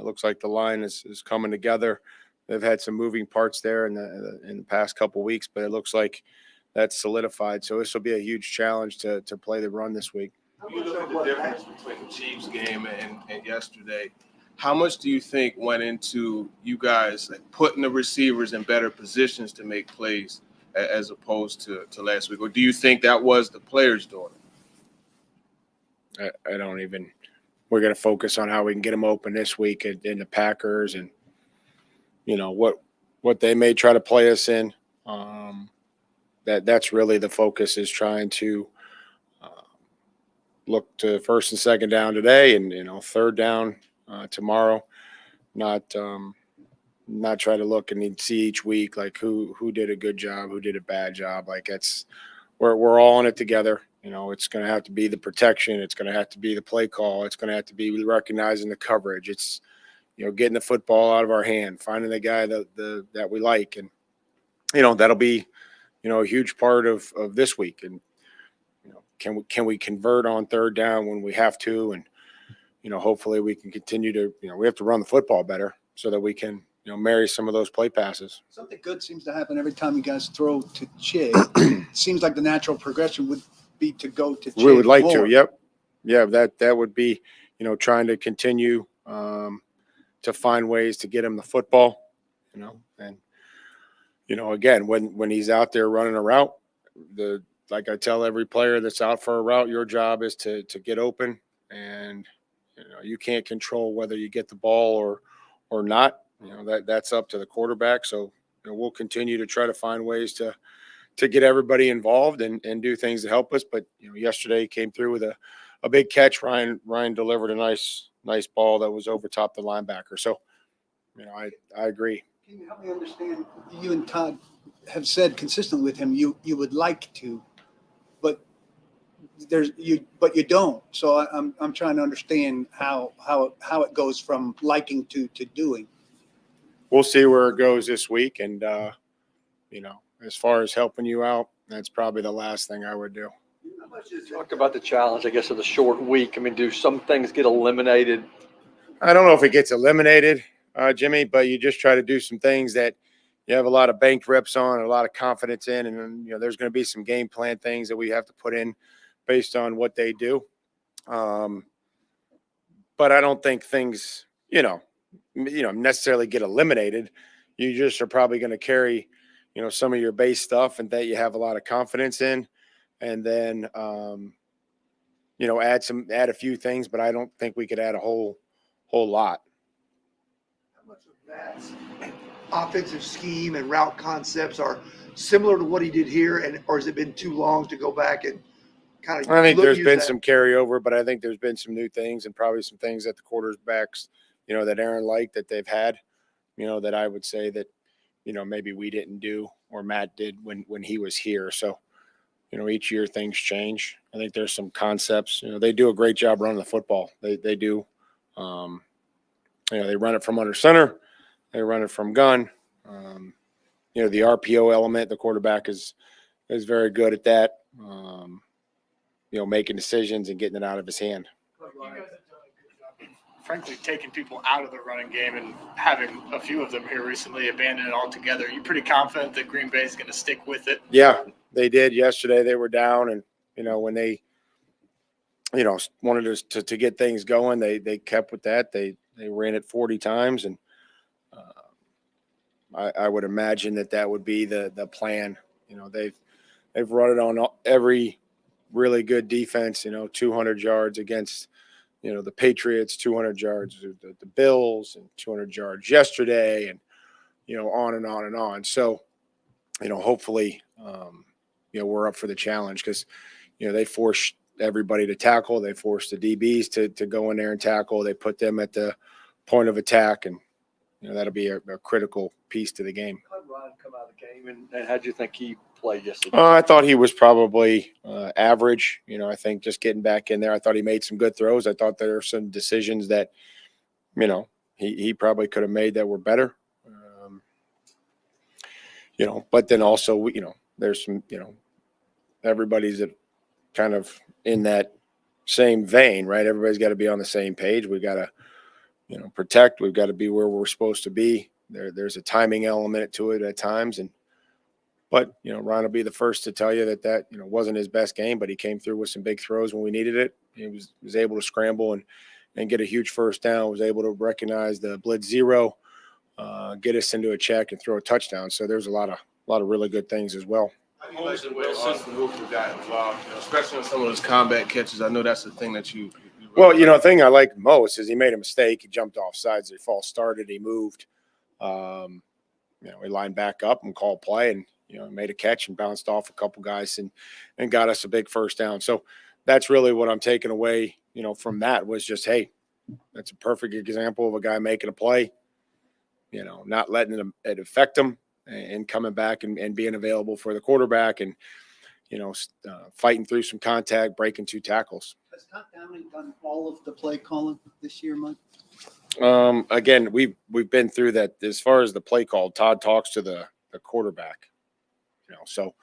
Looks like the line is coming together. They've had some moving parts there in the past couple weeks, but it looks like that's solidified. So this will be a huge challenge to play the run this week. You look at the difference between the Chiefs game and yesterday. How much do you think went into you guys putting the receivers in better positions to make plays as opposed to last week? Or do you think that was the players doing it? I don't even – we're going to focus on how we can get them open this week in the Packers and, what they may try to play us in. That's really the focus, is trying to look to 1st and 2nd down today and, 3rd down tomorrow. Not try to look and see each week like who did a good job, who did a bad job. Like we're all in it together. It's going to have to be the protection. It's going to have to be the play call. It's going to have to be recognizing the coverage. It's, getting the football out of our hand, finding the guy that we like. And, that'll be, a huge part of this week. And, can we convert on 3rd down when we have to? And, hopefully we can continue to, we have to run the football better so that we can, marry some of those play passes. Something good seems to happen every time you guys throw to Chig. It seems like the natural progression would be to go to Chig. We would like more. to. Yep. Yeah. That would be, trying to continue to find ways to get him the football, and, again, when he's out there running a route, like I tell every player that's out for a route, your job is to get open, and, you can't control whether you get the ball or not. That's up to the quarterback. So we'll continue to try to find ways to get everybody involved and do things to help us. But yesterday came through with a big catch. Ryan delivered a nice ball that was over top the linebacker. So I agree. Can you help me understand? You and Todd have said consistently with him you would like to, but you don't. So I'm trying to understand how it goes from liking to doing. We'll see where it goes this week. And, as far as helping you out, that's probably the last thing I would do. Talk about the challenge, I guess, of the short week. I mean, do some things get eliminated? I don't know if it gets eliminated, Jimmy, but you just try to do some things that you have a lot of banked reps on, a lot of confidence in. And, there's going to be some game plan things that we have to put in based on what they do. But I don't think things, necessarily get eliminated. You just are probably going to carry, some of your base stuff and that you have a lot of confidence in, and then, add a few things, but I don't think we could add a whole lot. How much of that offensive scheme and route concepts are similar to what he did here, or has it been too long to go back and kind of? I think there's been some carryover, but I think there's been some new things and probably some things that the quarterbacks, that Aaron liked that they've had, that I would say that, maybe we didn't do or Matt did when he was here. So, each year things change. I think there's some concepts. They do a great job running the football. They do. They run it from under center. They run it from gun. The RPO element, the quarterback is very good at that. Making decisions and getting it out of his hand. frankly, taking people out of the running game and having a few of them here recently abandon it altogether. Are you pretty confident that Green Bay is going to stick with it? Yeah, they did yesterday. They were down, and when they wanted us to get things going, they kept with that. They ran it 40 times, and I would imagine that would be the plan. They've run it on every really good defense. 200 yards against the Patriots, 200 yards the Bills, and 200 yards yesterday, and on and on and on. So hopefully we're up for the challenge, because they force everybody to tackle. They force the DBs to go in there and tackle. They put them at the point of attack, and that'll be a critical piece to the game. How did Ryan come out of the game, and how do you think he played yesterday? I thought he was probably average. I think just getting back in there, I thought he made some good throws. I thought there were some decisions that he probably could have made that were better. But then also there's some everybody's kind of in that same vein, right? Everybody's got to be on the same page. We've got to protect. We've got to be where we're supposed to be. There's a timing element to it at times, but Ron will be the first to tell you that wasn't his best game, but he came through with some big throws when we needed it. He was able to scramble and get a huge first down. Was able to recognize the blitz zero, get us into a check, and throw a touchdown. So there's a lot of really good things as well. Holmes and Austin Hooper got involved, especially on some of those combat catches. I know that's the thing that you well, the thing I like most is he made a mistake. He jumped off sides. He false started. He moved. He lined back up and called play, and made a catch and bounced off a couple guys and got us a big first down. So that's really what I'm taking away. From that was just, hey, that's a perfect example of a guy making a play. Not letting it affect him, and coming back and being available for the quarterback, and fighting through some contact, breaking 2 tackles. Has Todd Downing done all of the play calling this year, Mike? Again, we've been through that. As far as the play call, Todd talks to the quarterback. So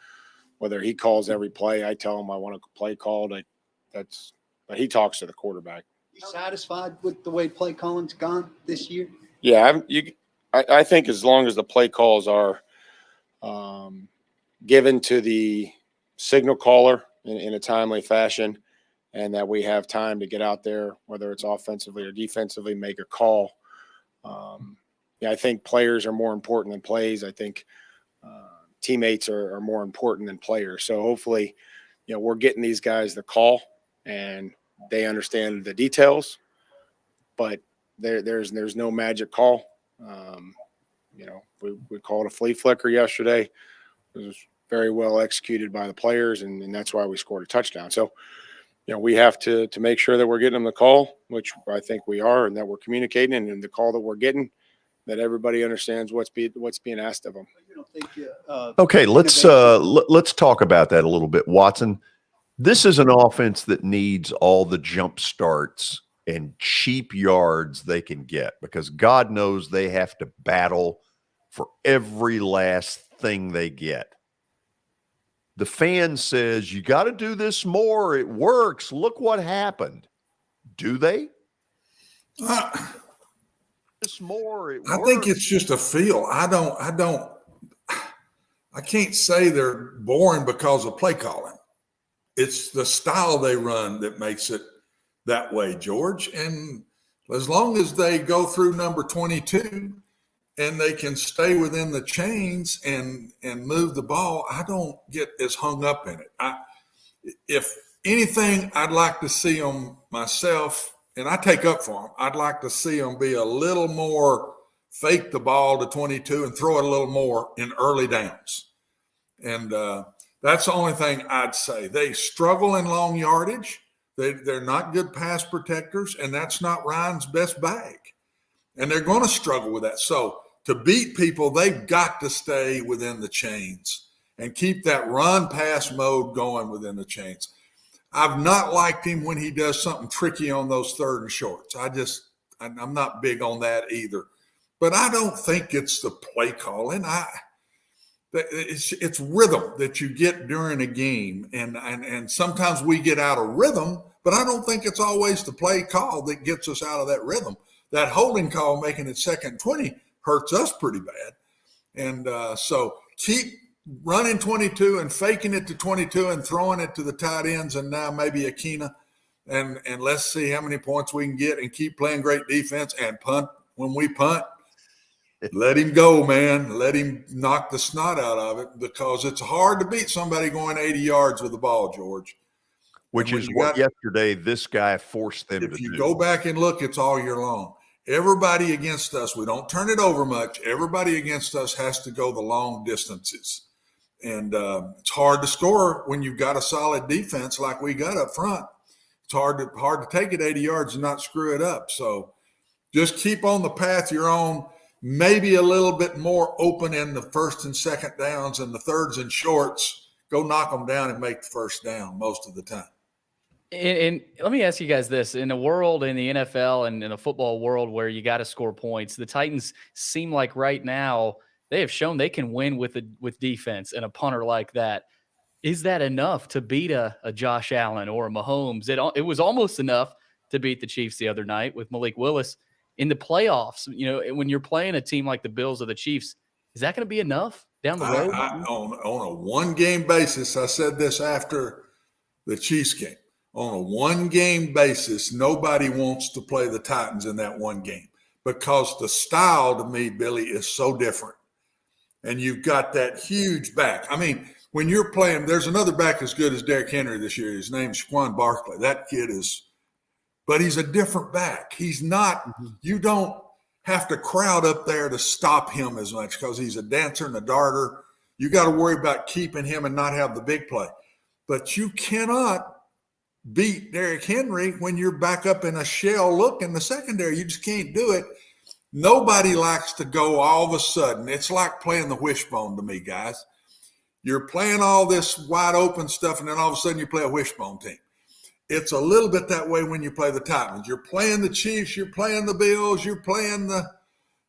whether he calls every play, I tell him I want a play called. But he talks to the quarterback. You satisfied with the way play calling's gone this year? Yeah, I think as long as the play calls are given to the signal caller in a timely fashion, and that we have time to get out there, whether it's offensively or defensively, make a call. I think players are more important than plays. I think teammates are more important than players. So hopefully, we're getting these guys the call, and they understand the details, but there's no magic call. We called a flea flicker yesterday. It was very well executed by the players, and that's why we scored a touchdown. So, we have to make sure that we're getting them the call, which I think we are, and that we're communicating, and the call that we're getting, that everybody understands what's being asked of them. Okay, let's talk about that a little bit, Watson. This is an offense that needs all the jump starts and cheap yards they can get, because God knows they have to battle for every last thing they get. The fan says, you got to do this more. It works. Look what happened. Do they? This more. It I works. think it's just a feel. I can't say they're boring because of play calling. It's the style they run that makes it that way, George. And as long as they go through number 22 and they can stay within the chains and move the ball, I don't get as hung up in it. If anything, I'd like to see them myself, and I take up for them. I'd like to see them be a little more fake the ball to 22 and throw it a little more in early downs. And that's the only thing I'd say. They struggle in long yardage. They're not good pass protectors, and that's not Ryan's best bag. And they're going to struggle with that. So to beat people, they've got to stay within the chains and keep that run-pass mode going within the chains. I've not liked him when he does something tricky on those 3rd and shorts. I'm not big on that either. But I don't think it's the play calling. It's rhythm that you get during a game, and sometimes we get out of rhythm But I don't think it's always the play call that gets us out of that rhythm. That holding call making it 2nd and 20 hurts us pretty bad. And so keep running 22 and faking it to 22 and throwing it to the tight ends and now maybe Akina. And let's see how many points we can get and keep playing great defense and punt when we punt. Let him go, man. Let him knock the snot out of it because it's hard to beat somebody going 80 yards with the ball, George. Which is what yesterday this guy forced them to do. If you go back and look, it's all year long. Everybody against us, we don't turn it over much. Everybody against us has to go the long distances. And it's hard to score when you've got a solid defense like we got up front. It's hard to take it 80 yards and not screw it up. So just keep on the path you're on, maybe a little bit more open in the 1st and 2nd downs and the 3rds and shorts. Go knock them down and make the 1st down most of the time. And let me ask you guys this. In a world in the NFL and in a football world where you got to score points, the Titans seem like right now they have shown they can win with defense and a punter like that. Is that enough to beat a Josh Allen or a Mahomes? It was almost enough to beat the Chiefs the other night with Malik Willis. In the playoffs, when you're playing a team like the Bills or the Chiefs, is that going to be enough down the road? On a one-game basis, I said this after the Chiefs game. On a one-game basis, nobody wants to play the Titans in that one game because the style to me, Billy, is so different. And you've got that huge back. I mean, when you're playing, there's another back as good as Derrick Henry this year. His name's Shaquan Barkley. That kid is – but he's a different back. He's not – you don't have to crowd up there to stop him as much because he's a dancer and a darter. You got to worry about keeping him and not have the big play. But you cannot beat Derrick Henry when you're back up in a shell look in the secondary. You just can't do it. Nobody likes to go all of a sudden. It's like playing the wishbone to me, guys. You're playing all this wide open stuff, and then all of a sudden you play a wishbone team. It's a little bit that way when you play the Titans. You're playing the Chiefs, you're playing the Bills, you're playing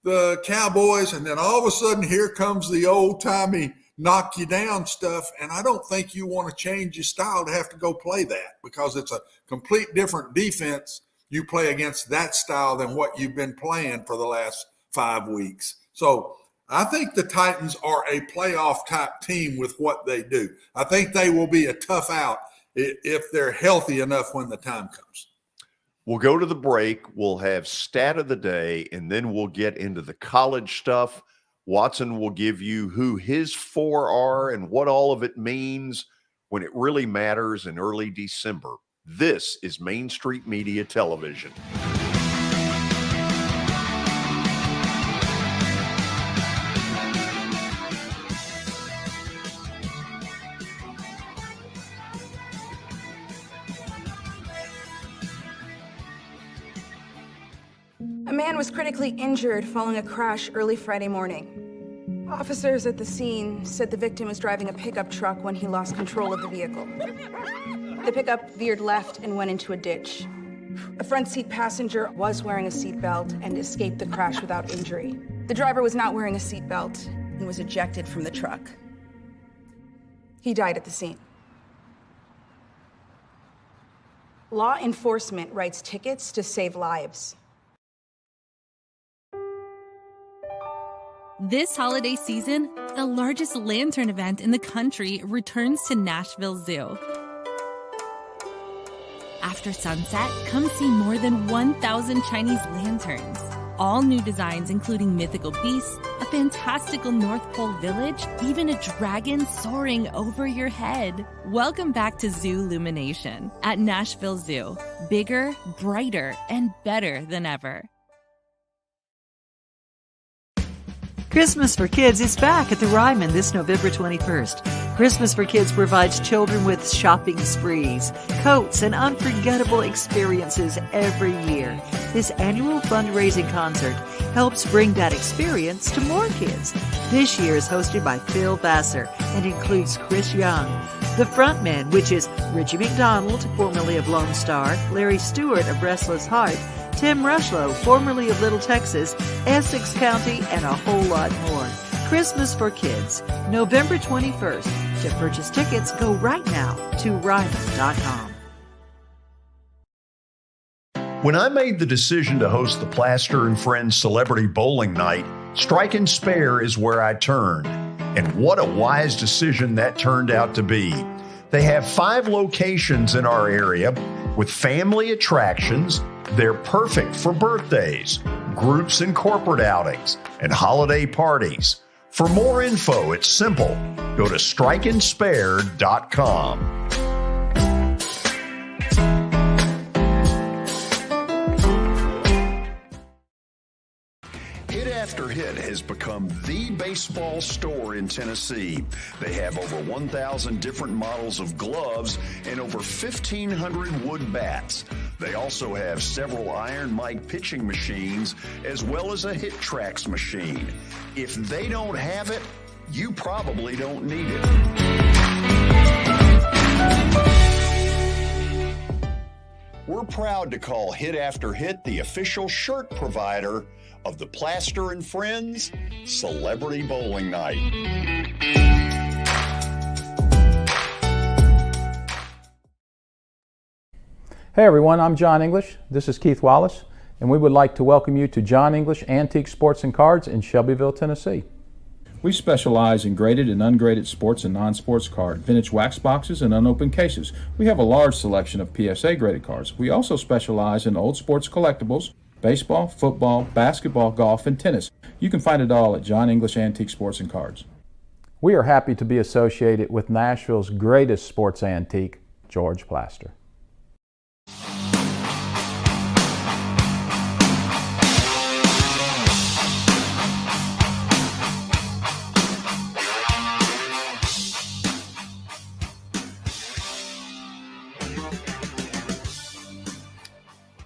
the Cowboys, and then all of a sudden here comes the old-timey knock you down stuff, and I don't think you want to change your style to have to go play that because it's a complete different defense you play against that style than what you've been playing for the last 5 weeks. So I think the Titans are a playoff type team with what they do. I think they will be a tough out if they're healthy enough when the time comes. We'll go to the break. We'll have stat of the day, and then we'll get into the college stuff. Watson will give you who his 4 are and what all of it means when it really matters in early December. This is Main Street Media Television. A man was critically injured following a crash early Friday morning. Officers at the scene said the victim was driving a pickup truck when he lost control of the vehicle. The pickup veered left and went into a ditch. A front seat passenger was wearing a seatbelt and escaped the crash without injury. The driver was not wearing a seatbelt and was ejected from the truck. He died at the scene. Law enforcement writes tickets to save lives. This holiday season, the largest lantern event in the country returns to Nashville Zoo. After sunset, come see more than 1,000 Chinese lanterns. All new designs including mythical beasts, a fantastical North Pole village, even a dragon soaring over your head. Welcome back to Zoo Illumination at Nashville Zoo. Bigger, brighter, and better than ever. Christmas for Kids is back at the Ryman this November 21st. Christmas for Kids provides children with shopping sprees, coats, and unforgettable experiences every year. This annual fundraising concert helps bring that experience to more kids. This year is hosted by Phil Vassar and includes Chris Young. The frontmen, which is Richie McDonald, formerly of Lone Star, Larry Stewart of Restless Heart, Tim Rushlow, formerly of Little Texas, Essex County, and a whole lot more. Christmas for Kids, November 21st. To purchase tickets, go right now to Ryman.com. When I made the decision to host the Plaster and Friends Celebrity Bowling Night, Strike and Spare is where I turned. And what a wise decision that turned out to be. They have 5 locations in our area with family attractions. They're perfect for birthdays, groups and corporate outings, and holiday parties. For more info, it's simple. Go to strikeandspare.com. Hit After Hit has become the baseball store in Tennessee. They have over 1,000 different models of gloves and over 1,500 wood bats. They also have several Iron Mike pitching machines as well as a Hit Tracks machine. If they don't have it, you probably don't need it. We're proud to call Hit After Hit the official shirt provider of the Plaster and Friends Celebrity Bowling Night. Hey everyone, I'm John English. This is Keith Wallace, and we would like to welcome you to John English Antique Sports and Cards in Shelbyville, Tennessee. We specialize in graded and ungraded sports and non-sports cards, vintage wax boxes, and unopened cases. We have a large selection of PSA graded cards. We also specialize in old sports collectibles, baseball, football, basketball, golf, and tennis. You can find it all at John English Antique Sports and Cards. We are happy to be associated with Nashville's greatest sports antique, George Plaster.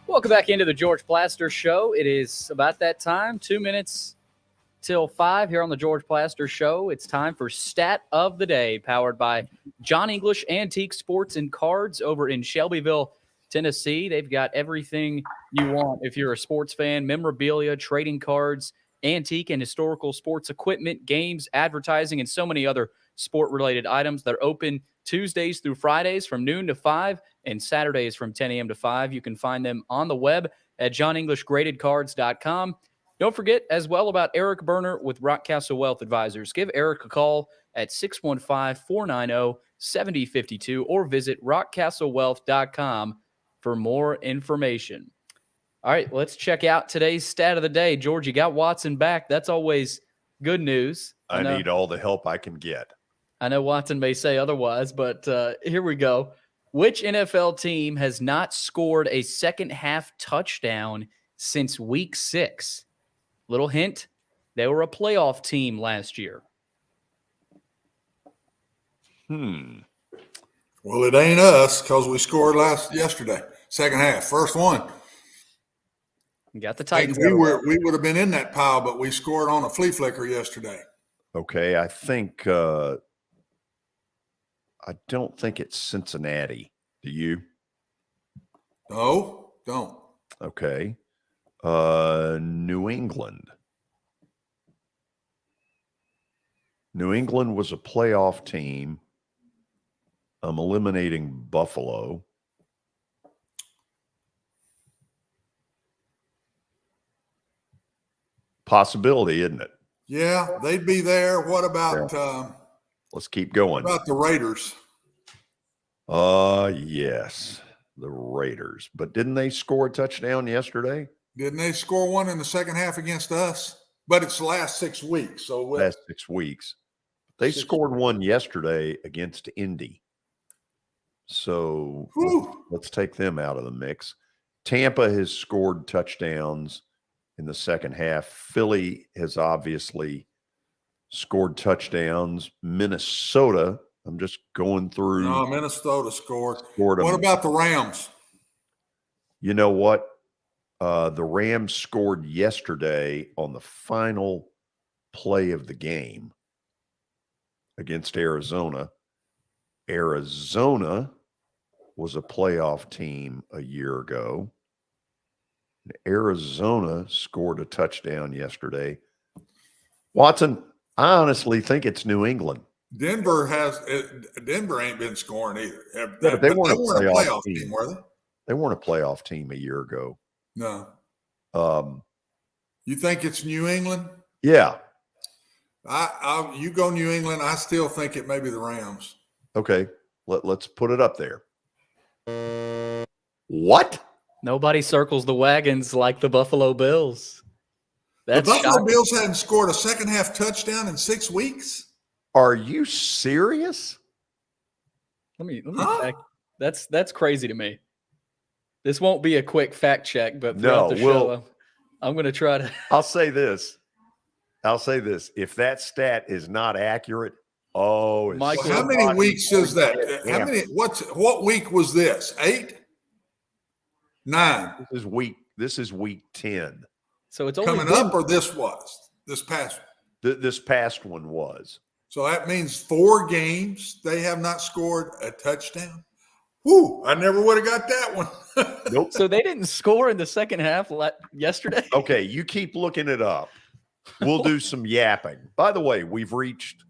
Welcome back into the George Plaster Show. It is about that time, 2 minutes till 5 here on the George Plaster Show. It's time for Stat of the Day, powered by John English Antique Sports and Cards over in Shelbyville, Tennessee. They've got everything you want if you're a sports fan: memorabilia, trading cards, antique and historical sports equipment, games, advertising, and so many other sport-related items. They're open Tuesdays through Fridays from noon to 5 and Saturdays from 10 a.m. to 5. You can find them on the web at johnenglishgradedcards.com. Don't forget as well about Eric Berner with Rockcastle Wealth Advisors. Give Eric a call at 615-490-7052 or visit rockcastlewealth.com for more information. All right, let's check out today's stat of the day. George, you got Watson back. That's always good news. I need all the help I can get. I know Watson may say otherwise, but here we go. Which NFL team has not scored a second-half touchdown since Week 6? Little hint, they were a playoff team last year. Well, it ain't us because we scored yesterday, second half, first one. You got the Titans. We would have been in that pile, but we scored on a flea flicker yesterday. Okay, I think I don't think it's Cincinnati. Do you? No, don't. Okay. New England. New England was a playoff team. I'm eliminating Buffalo. Possibility, isn't it? Yeah, they'd be there. What about let's keep going. What about the Raiders? Yes, the Raiders. But didn't they score a touchdown yesterday? Didn't they score one in the second half against us? But it's the last 6 weeks. So last 6 weeks. They scored one yesterday against Indy. So let's take them out of the mix. Tampa has scored touchdowns in the second half. Philly has obviously scored touchdowns. Minnesota, I'm just going through. No, Minnesota scored. What about the Rams? You know what? The Rams scored yesterday on the final play of the game against Arizona. Arizona was a playoff team a year ago. Arizona scored a touchdown yesterday. Watson, I honestly think it's New England. Denver ain't been scoring either. But they weren't a playoff team, were they? They weren't a playoff team a year ago. No. You think it's New England? Yeah. You go New England. I still think it may be the Rams. Okay. Let's put it up there. What? Nobody circles the wagons like the Buffalo Bills. That's the Buffalo shocking. Bills hadn't scored a second half touchdown in 6 weeks. Are you serious? Let me check. That's crazy to me. This won't be a quick fact check, but throughout the show, I'm going to try to. I'll say this. If that stat is not accurate, Michael, how many weeks is that? What week was this? 8? 9. This is week 10. So it's only coming up, or this past one? This past one was. So that means 4 games they have not scored a touchdown. Whoo! I never would have got that one. Nope. So they didn't score in the second half yesterday? Okay, you keep looking it up. We'll do some yapping. By the way, we've reached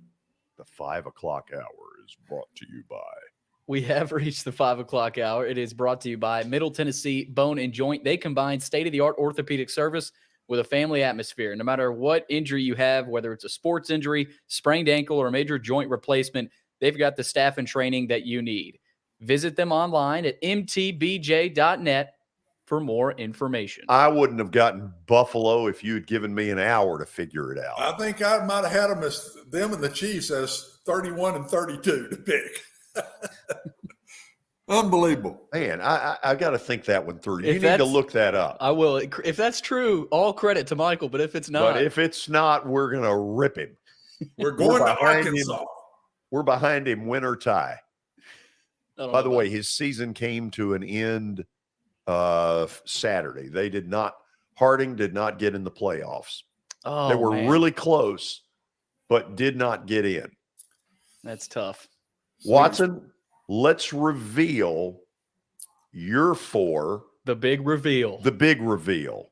the 5 o'clock hour. Is brought to you by. We have reached the 5 o'clock hour. It is brought to you by Middle Tennessee Bone and Joint. They combine state-of-the-art orthopedic service with a family atmosphere. No matter what injury you have, whether it's a sports injury, sprained ankle, or a major joint replacement, they've got the staff and training that you need. Visit them online at mtbj.net for more information. I wouldn't have gotten Buffalo if you had given me an hour to figure it out. I think I might have had them and the Chiefs as 31 and 32 to pick. Unbelievable. Man, I got to think that one through. You need to look that up. I will. If that's true, all credit to Michael. But if it's not. But if it's not, we're going to rip him. We're going to Arkansas. We're behind him, win or tie. By the way, his season came to an end Saturday. Harding did not get in the playoffs. Oh, they were man. really close, but did not get in. That's tough. Watson, let's reveal your 4. The big reveal. The big reveal.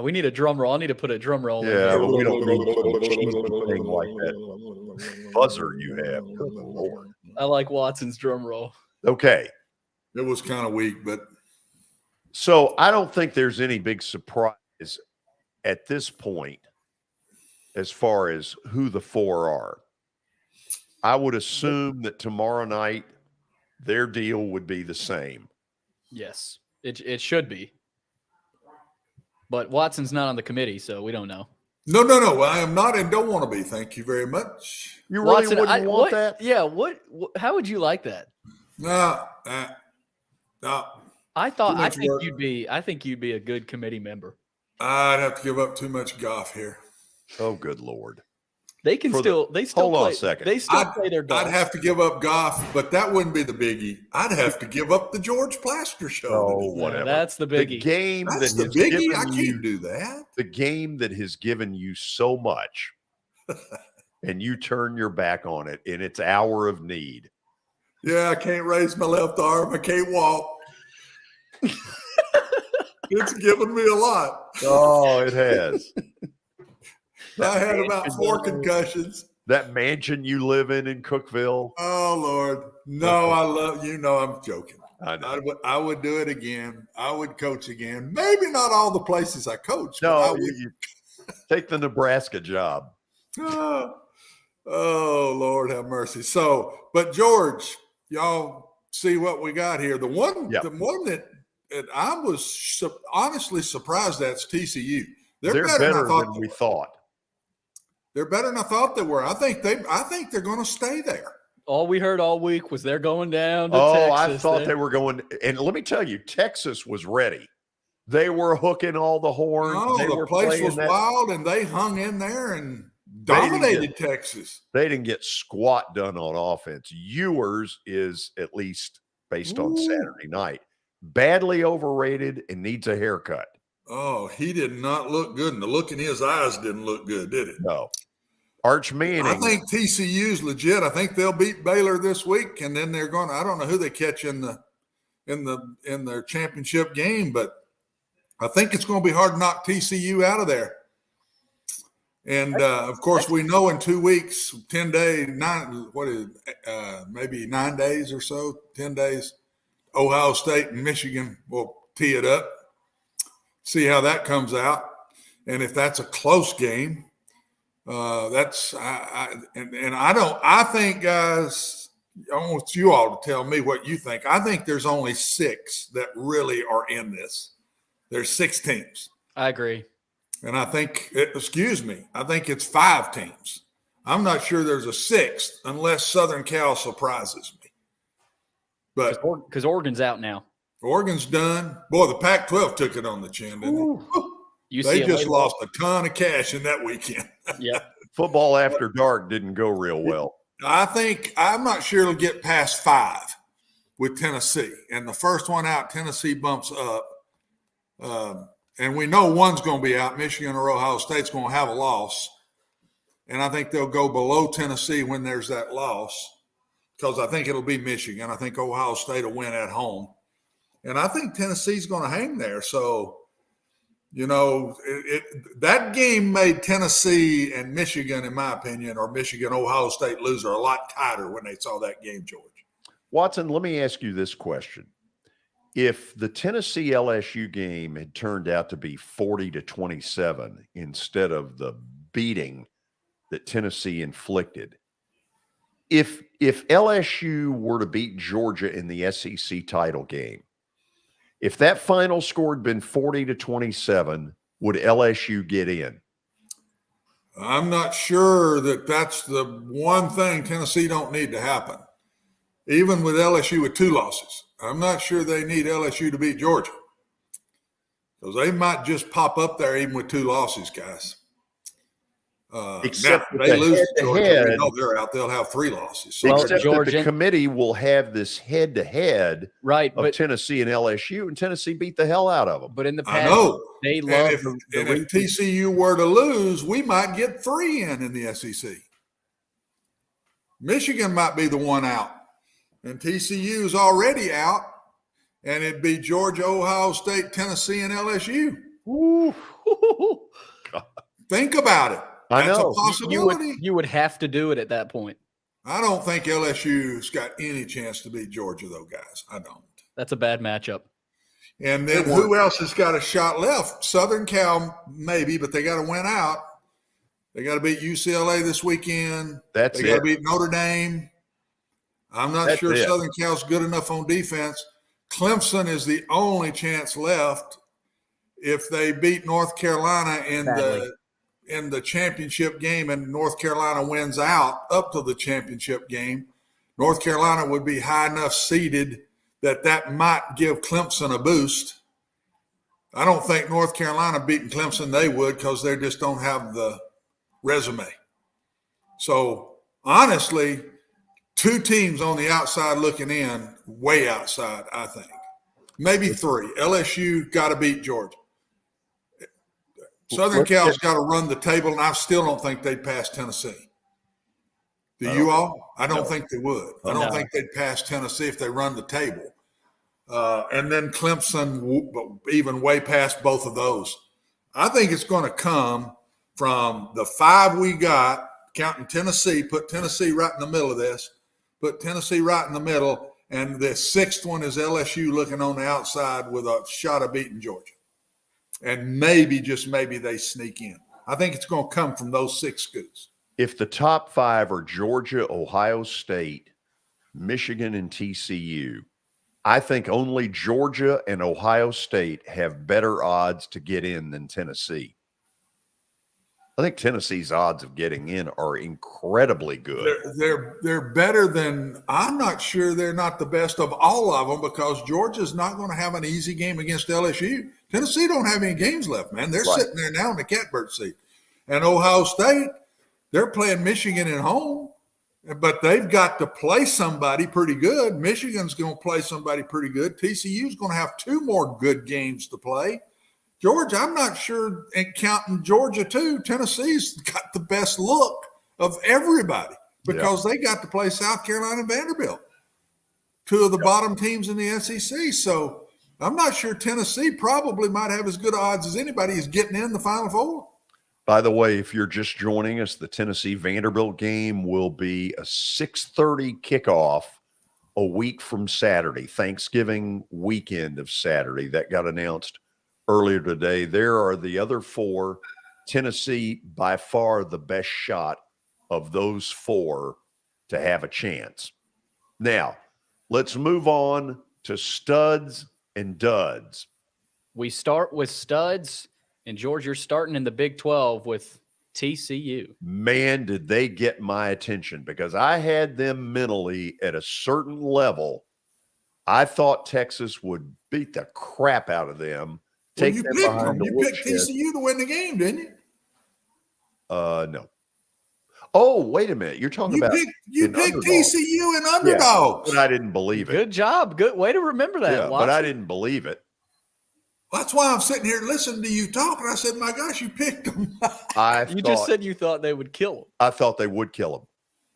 We need a drum roll. I need to put a drum roll in. Yeah, but we don't need anything like that buzzer you have. Good Lord. I like Watson's drum roll. Okay. It was kind of weak, but. So I don't think there's any big surprise at this point as far as who the 4 are. I would assume that tomorrow night their deal would be the same. Yes, it should be. But Watson's not on the committee, so we don't know. No. I am not and don't want to be. Thank you very much. You really Watson, wouldn't want that? Yeah. How would you like that? No. I think you'd be a good committee member. I'd have to give up too much golf here. Oh, good Lord. They can still hold on play, a second. They still play their golf. I'd have to give up golf, but that wouldn't be the biggie. I'd have to give up the George Plaster show. Oh, whatever. That's the biggie. The game That's that the has biggie. given I you, can't do that. The game that has given you so much, and you turn your back on it in its hour of need. Yeah, I can't raise my left arm. I can't walk. It's given me a lot. Oh, it has. I had about 4 concussions. That mansion you live in Cookeville. Oh, Lord. No, I love you. Know I'm joking. I know. I would do it again. I would coach again. Maybe not all the places I coach. No, you take the Nebraska job. Oh, Lord have mercy. So, but George, y'all see what we got here. The one that I was honestly surprised at's TCU. They're better than we thought. They're better than I thought they were. I think they're going to stay there. All we heard all week was they're going down to I Texas. thought they were going. And let me tell you, Texas was ready. They were hooking all the horns. Oh, the place was wild, and they hung in there and dominated Texas. They didn't get squat done on offense. Ewers is, at least based on Saturday night, badly overrated and needs a haircut. Oh, he did not look good, and the look in his eyes didn't look good, did it? No. Arch Manning. I think TCU's legit. I think they'll beat Baylor this week, and then they're going to, I don't know who they catch in their championship game, but I think it's going to be hard to knock TCU out of there. And of course, we know in 2 weeks, 10 days, maybe 9 days or so, 10 days, Ohio State and Michigan will tee it up. see how that comes out. And if that's a close game, I think, guys, I want you all to tell me what you think. I think there's only 6 that really are in this. There's 6 teams. I agree. And I think it's 5 teams. I'm not sure there's a 6th unless Southern Cal surprises me. But because Oregon's out now. Oregon's done. Boy, the Pac-12 took it on the chin, didn't they? They just lost a ton of cash in that weekend. Yeah. Football after dark didn't go real well. I'm not sure it'll get past 5 with Tennessee. And the first one out, Tennessee bumps up. And we know one's going to be out. Michigan or Ohio State's going to have a loss. And I think they'll go below Tennessee when there's that loss, because I think it'll be Michigan. I think Ohio State will win at home. And I think Tennessee's going to hang there. So, that game made Tennessee and Michigan, in my opinion, or Michigan, Ohio State loser a lot tighter when they saw that game, George. Watson, let me ask you this question. If the Tennessee LSU game had turned out to be 40-27 instead of the beating that Tennessee inflicted, if LSU were to beat Georgia in the SEC title game, if that final score had been 40-27, would LSU get in? I'm not sure that's the one thing Tennessee don't need to happen. Even with LSU with 2 losses, I'm not sure they need LSU to beat Georgia, because they might just pop up there even with 2 losses, guys. Except now, they lose to Georgia, we know they're out. They'll have 3 losses. So except that the committee will have this head-to-head of Tennessee and LSU, and Tennessee beat the hell out of them. But in the past, they love if TCU were to lose, we might get 3 in the SEC. Michigan might be the one out. And TCU's already out, and it'd be Georgia, Ohio State, Tennessee, and LSU. Ooh. Think about it. I That's know. a possibility. You would have to do it at that point. I don't think LSU's got any chance to beat Georgia, though, guys. I don't. That's a bad matchup. And then who else has got a shot left? Southern Cal, maybe, but they got to win out. They got to beat UCLA this weekend. They got to beat Notre Dame. I'm not sure Southern Cal's good enough on defense. Clemson is the only chance left if they beat North Carolina in the championship game and North Carolina wins out up to the championship game. North Carolina would be high enough seeded that might give Clemson a boost. I don't think North Carolina beating Clemson, they would, because they just don't have the resume. So, honestly, 2 teams on the outside looking in, way outside, I think. Maybe 3. LSU got to beat Georgia. Southern Cal's got to run the table, and I still don't think they'd pass Tennessee. Do you all? I don't think they would. I don't think they'd pass Tennessee if they run the table. And then Clemson even way past both of those. I think it's going to come from the 5 we got, counting Tennessee, put Tennessee right in the middle of this, put Tennessee right in the middle, and the 6th one is LSU looking on the outside with a shot of beating Georgia. And maybe, just maybe, they sneak in. I think it's going to come from those 6 schools. If the top 5 are Georgia, Ohio State, Michigan, and TCU, I think only Georgia and Ohio State have better odds to get in than Tennessee. I think Tennessee's odds of getting in are incredibly good. They're better than – I'm not sure they're not the best of all of them, because Georgia's not going to have an easy game against LSU. Tennessee don't have any games left, man. They're sitting there now in the catbird seat. And Ohio State, they're playing Michigan at home, but they've got to play somebody pretty good. Michigan's going to play somebody pretty good. TCU's going to have 2 more good games to play. Georgia, I'm not sure, and counting Georgia too, Tennessee's got the best look of everybody, because they got to play South Carolina and Vanderbilt, 2 of the bottom teams in the SEC. So I'm not sure Tennessee probably might have as good odds as anybody is getting in the Final 4. By the way, if you're just joining us, the Tennessee-Vanderbilt game will be a 6:30 kickoff a week from Saturday, Thanksgiving weekend of Saturday. That got announced earlier today. There are the other four. Tennessee, by far the best shot of those four to have a chance. Now, let's move on to studs and duds. We start with studs, and George, you're starting in the Big 12 with TCU. Man, did they get my attention, because I had them mentally at a certain level. I thought Texas would beat the crap out of them. Take them behind the You picked woodshed. TCU to win the game, didn't you? No. Oh, wait a minute. You're talking about you picked TCU and underdogs. Yeah, but I didn't believe it. Good job. Good way to remember that. Yeah, but I didn't believe it. That's why I'm sitting here listening to you talk, and I said, "My gosh, you picked them." You just said you thought they would kill them. I thought they would kill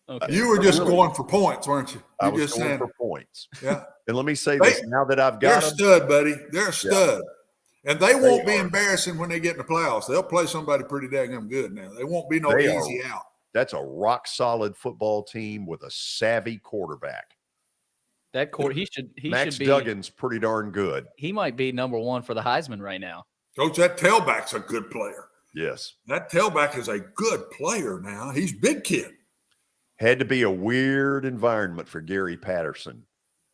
them. Okay. You were just going for points, weren't you? I You was just going saying for points. Yeah. And let me say this: now that I've They're got a them, stud, buddy. They're a stud. And they won't be are. embarrassing when they get in the playoffs. They'll play somebody pretty daggum good now. They won't be no They easy are. out. That's a rock solid football team with a savvy quarterback. That court, he should Max be. Duggan's pretty darn good. He might be number one for the Heisman right now. Coach, that tailback's a good player. Yes. That tailback is a good player now. He's big kid. Had to be a weird environment for Gary Patterson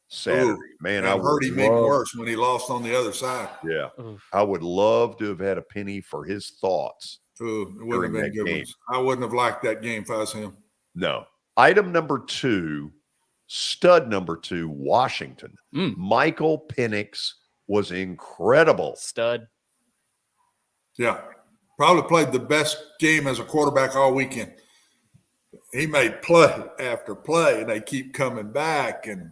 Saturday. Ooh, Man, I've heard him even worse when he lost on the other side. Yeah. I would love to have had a penny for his thoughts. Ooh, it wouldn't have been good ones. I wouldn't have liked that game if I was him. No. Item number 2, stud number 2, Washington. Michael Penix was incredible. Stud. Yeah. Probably played the best game as a quarterback all weekend. He made play after play, and they keep coming back. And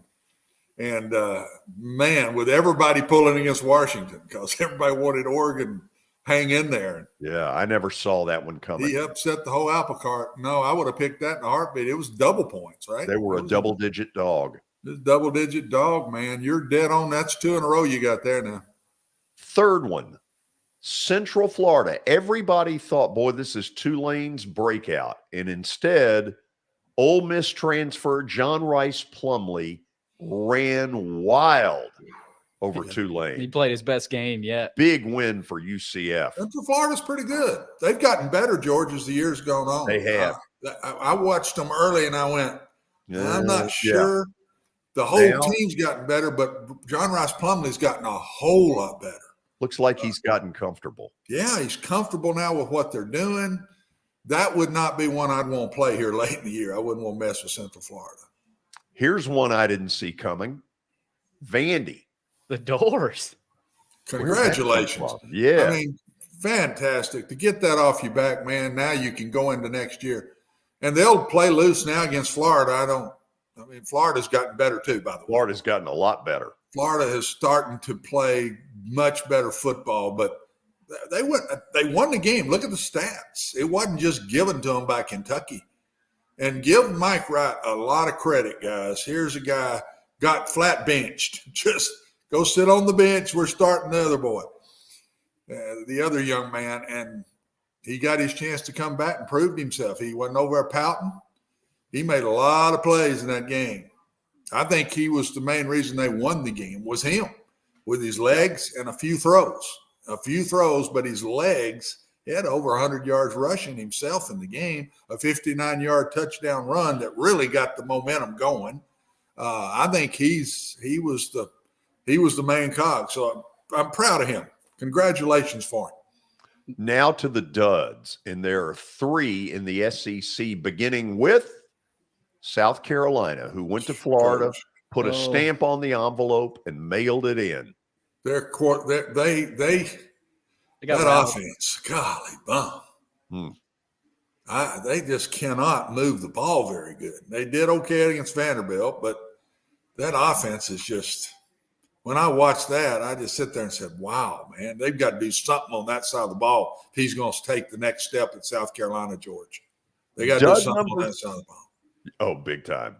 man, with everybody pulling against Washington, because everybody wanted Oregon hang in there. Yeah, I never saw that one coming. He upset the whole apple cart. No, I would have picked that in a heartbeat. It was double points, right? They were a double-digit dog. This double-digit dog, man. You're dead on. That's 2 in a row you got there now. Third one, Central Florida. Everybody thought, boy, this is Tulane's breakout. And instead, Ole Miss transfer John Rice Plumlee ran wild over Tulane. He played his best game yet. Big win for UCF. Central Florida's pretty good. They've gotten better, George, as the year's gone on. They have. I watched them early, and I went, I'm not sure. The whole team's gotten better, but John Rice Plumlee's gotten a whole lot better. Looks like he's gotten comfortable. Yeah, he's comfortable now with what they're doing. That would not be one I'd want to play here late in the year. I wouldn't want to mess with Central Florida. Here's one I didn't see coming. Vandy. The Doors. Congratulations. Yeah. I mean, fantastic. To get that off your back, man, now you can go into next year. And they'll play loose now against Florida. Florida's gotten better too, by the way. Florida's gotten a lot better. Florida is starting to play much better football, but they won the game. Look at the stats. It wasn't just given to them by Kentucky. And give Mike Wright a lot of credit, guys. Here's a guy got flat benched. Just go sit on the bench. We're starting the other boy, the other young man, and he got his chance to come back and proved himself. He wasn't over there pouting. He made a lot of plays in that game. I think he was the main reason they won the game was him with his legs and a few throws, but his legs, he had over 100 yards rushing himself in the game, a 59-yard touchdown run that really got the momentum going. I think he was the main cog. So I'm proud of him. Congratulations for him. Now to the duds, and there are 3 in the SEC, beginning with South Carolina, who went to Florida, put a stamp on the envelope, and mailed it in. That offense, golly bum. They just cannot move the ball very good. They did okay against Vanderbilt, but that offense is just, when I watched that, I just sit there and said, wow, man, they've got to do something on that side of the ball if he's going to take the next step at South Carolina, George. They got to do something on that side of the ball. Oh, big time.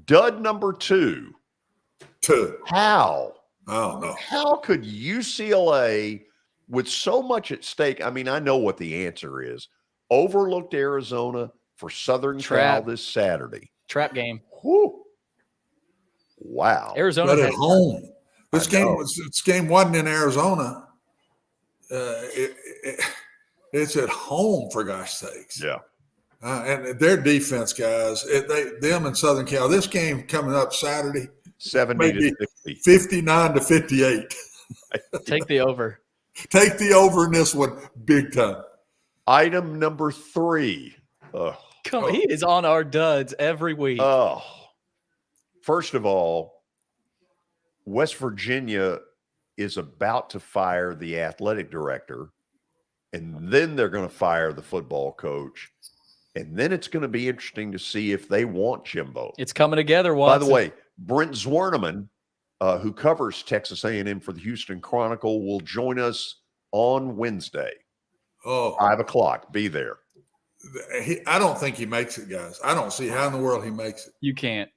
Dud number 2. How? Oh, no. How could UCLA, with so much at stake, I mean, I know what the answer is, overlooked Arizona for Southern Cal this Saturday. Trap game. Whew. Wow. Arizona at home. This game wasn't in Arizona. it's at home, for gosh sakes. Yeah. And their defense, guys, them in Southern Cal, this game coming up Saturday, 70 to 60. 59-58. Take the over. Take the over in this one big time. Item number 3. Come on, he is on our duds every week. First of all, West Virginia is about to fire the athletic director, and then they're going to fire the football coach. And then it's going to be interesting to see if they want Jimbo. It's coming together, Watson. By the way, Brent Zwerneman, who covers Texas A&M for the Houston Chronicle, will join us on Wednesday. 5 o'clock. Be there. I don't think he makes it, guys. I don't see how in the world he makes it. You can't.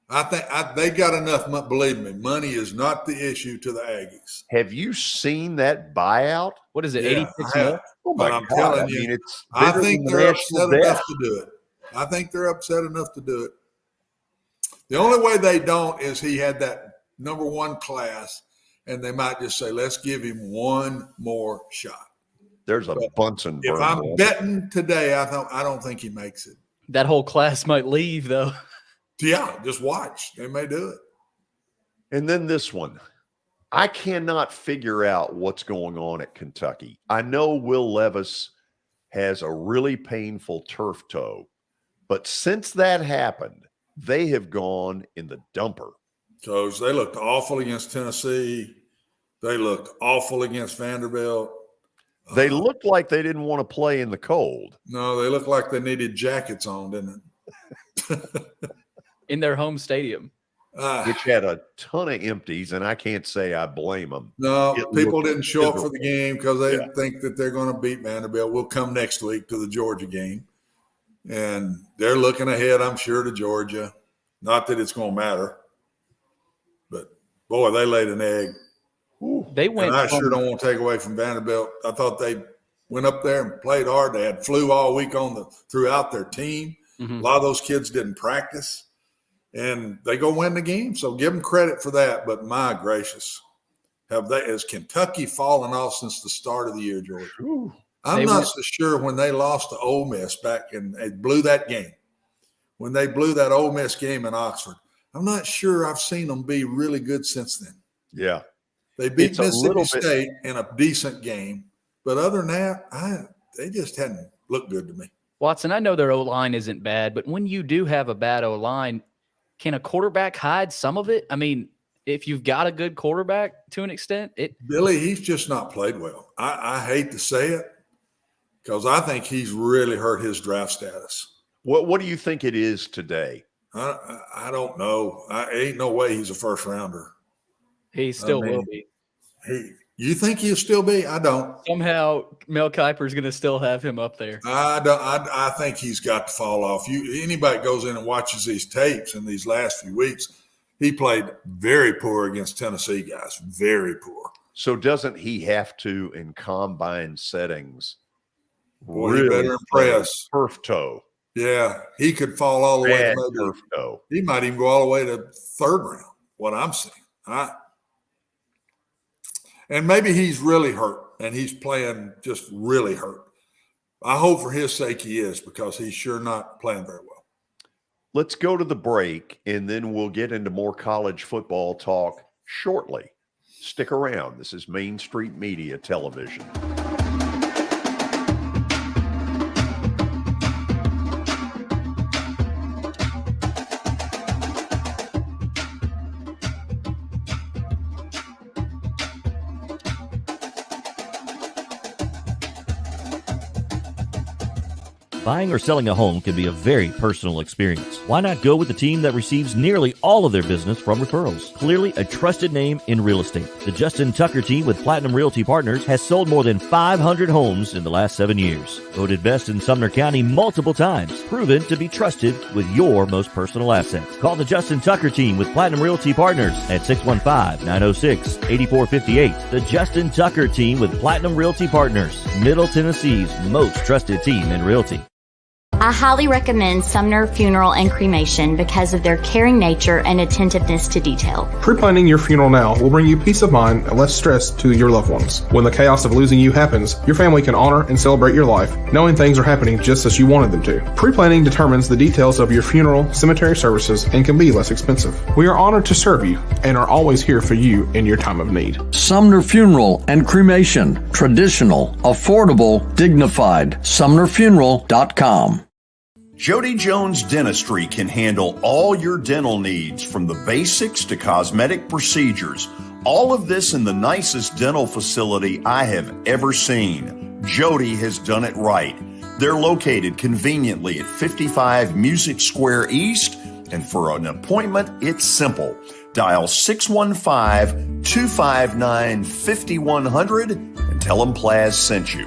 I think they got enough. Believe me, money is not the issue to the Aggies. Have you seen that buyout? What is it, Yeah, 86 I have. mil? Oh my But I'm God. telling I you, mean, it's I bigger think than they're national upset enough debt. to do it. I think they're upset enough to do it. The only way they don't is he had that number 1 class, and they might just say, let's give him one more shot. There's a Bunsen If burn. I'm betting today, I don't think he makes it. That whole class might leave, though. Yeah, just watch. They may do it. And then this one. I cannot figure out what's going on at Kentucky. I know Will Levis has a really painful turf toe, but since that happened, they have gone in the dumper. So they looked awful against Tennessee. They looked awful against Vanderbilt. They looked like they didn't want to play in the cold. No, they looked like they needed jackets on, didn't it? In their home stadium. Which had a ton of empties, and I can't say I blame them. No, people looked didn't show up for miserable. the game because they think that they're going to beat Vanderbilt. We'll come next week to the Georgia game. And they're looking ahead, I'm sure, to Georgia. Not that it's going to matter. But, boy, they laid an egg. They went. And I sure don't want to take away from Vanderbilt. I thought they went up there and played hard. They had flu all week throughout their team. Mm-hmm. A lot of those kids didn't practice. And they go win the game. So give them credit for that. But my gracious, has Kentucky fallen off since the start of the year, George? I'm not so sure when they lost to Ole Miss back and they blew that game. When they blew that Ole Miss game in Oxford, I'm not sure I've seen them be really good since then. Yeah. They beat It's a Mississippi little bit- State in a decent game. But other than that, they just hadn't looked good to me. Watson, I know their O-line isn't bad, but when you do have a bad O-line, can a quarterback hide some of it? I mean, if you've got a good quarterback to an extent, Billy, he's just not played well. I hate to say it because I think he's really hurt his draft status. What do you think it is today? I don't know. Ain't no way he's a first rounder. he still will be. You think he'll still be? I don't. Somehow, Mel Kiper's going to still have him up there. I don't. I think he's got to fall off. Anybody goes in and watches these tapes in these last few weeks, he played very poor against Tennessee guys. Very poor. So doesn't he have to, in combine settings, Boy, he better impress. Turf toe. Yeah, he could fall all the way Bad to turf toe. He might even go all the way to third round. What I'm saying, and maybe he's really hurt and he's playing just really hurt. I hope for his sake he is because he's sure not playing very well. Let's go to the break, and then we'll get into more college football talk shortly. Stick around. This is Main Street Media Television. Buying or selling a home can be a very personal experience. Why not go with the team that receives nearly all of their business from referrals? Clearly a trusted name in real estate. The Justin Tucker team with Platinum Realty Partners has sold more than 500 homes in the last 7 years. Voted best in Sumner County multiple times. Proven to be trusted with your most personal assets. Call the Justin Tucker team with Platinum Realty Partners at 615-906-8458. The Justin Tucker team with Platinum Realty Partners, Middle Tennessee's most trusted team in realty. I highly recommend Sumner Funeral and Cremation because of their caring nature and attentiveness to detail. Pre-planning your funeral now will bring you peace of mind and less stress to your loved ones. When the chaos of losing you happens, your family can honor and celebrate your life, knowing things are happening just as you wanted them to. Pre-planning determines the details of your funeral, cemetery services, and can be less expensive. We are honored to serve you and are always here for you in your time of need. Sumner Funeral and Cremation. Traditional, affordable, dignified. SumnerFuneral.com. Jody Jones Dentistry can handle all your dental needs from the basics to cosmetic procedures. All of this in the nicest dental facility I have ever seen. Jody has done it right. They're located conveniently at 55 Music Square East, and for an appointment, it's simple. Dial 615-259-5100 and tell them Plaz sent you.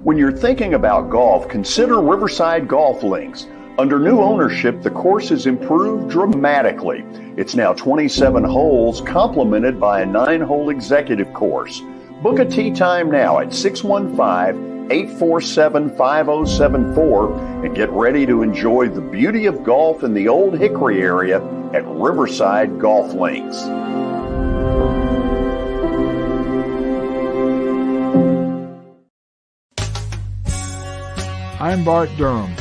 When you're thinking about golf, consider Riverside Golf Links. Under new ownership, the course has improved dramatically. It's now 27 holes, complemented by a 9-hole executive course. Book a tee time now at 615-847-5074 and get ready to enjoy the beauty of golf in the Old Hickory area at Riverside Golf Links. I'm Bart Durham.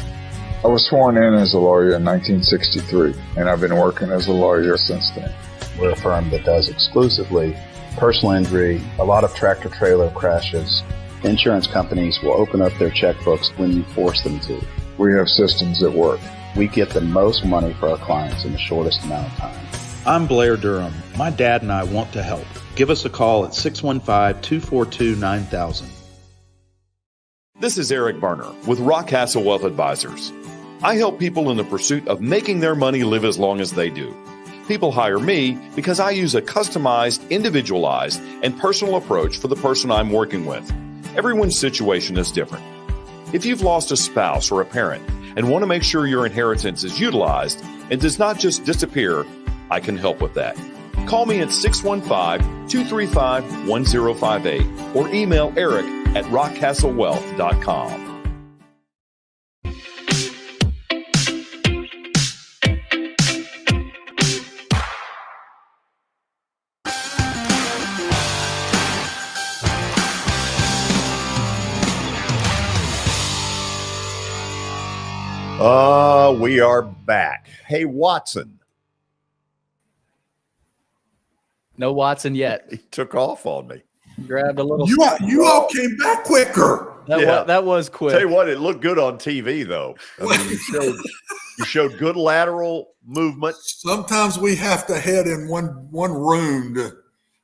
I was sworn in as a lawyer in 1963, and I've been working as a lawyer since then. We're a firm that does exclusively personal injury, a lot of tractor-trailer crashes. Insurance companies will open up their checkbooks when you force them to. We have systems that work. We get the most money for our clients in the shortest amount of time. I'm Blair Durham. My dad and I want to help. Give us a call at 615-242-9000. This is Eric Berner with Rockcastle Wealth Advisors. I help people in the pursuit of making their money live as long as they do. People hire me because I use a customized, individualized, and personal approach for the person I'm working with. Everyone's situation is different. If you've lost a spouse or a parent and want to make sure your inheritance is utilized and does not just disappear, I can help with that. Call me at 615-235-1058 or email Eric at rockcastlewealth.com. We are back. Hey, Watson. No Watson yet. He took off on me. Grabbed a little. You all came back quicker. That was quick. Tell you what, it looked good on TV, though. I mean, you showed good lateral movement. Sometimes we have to head in one room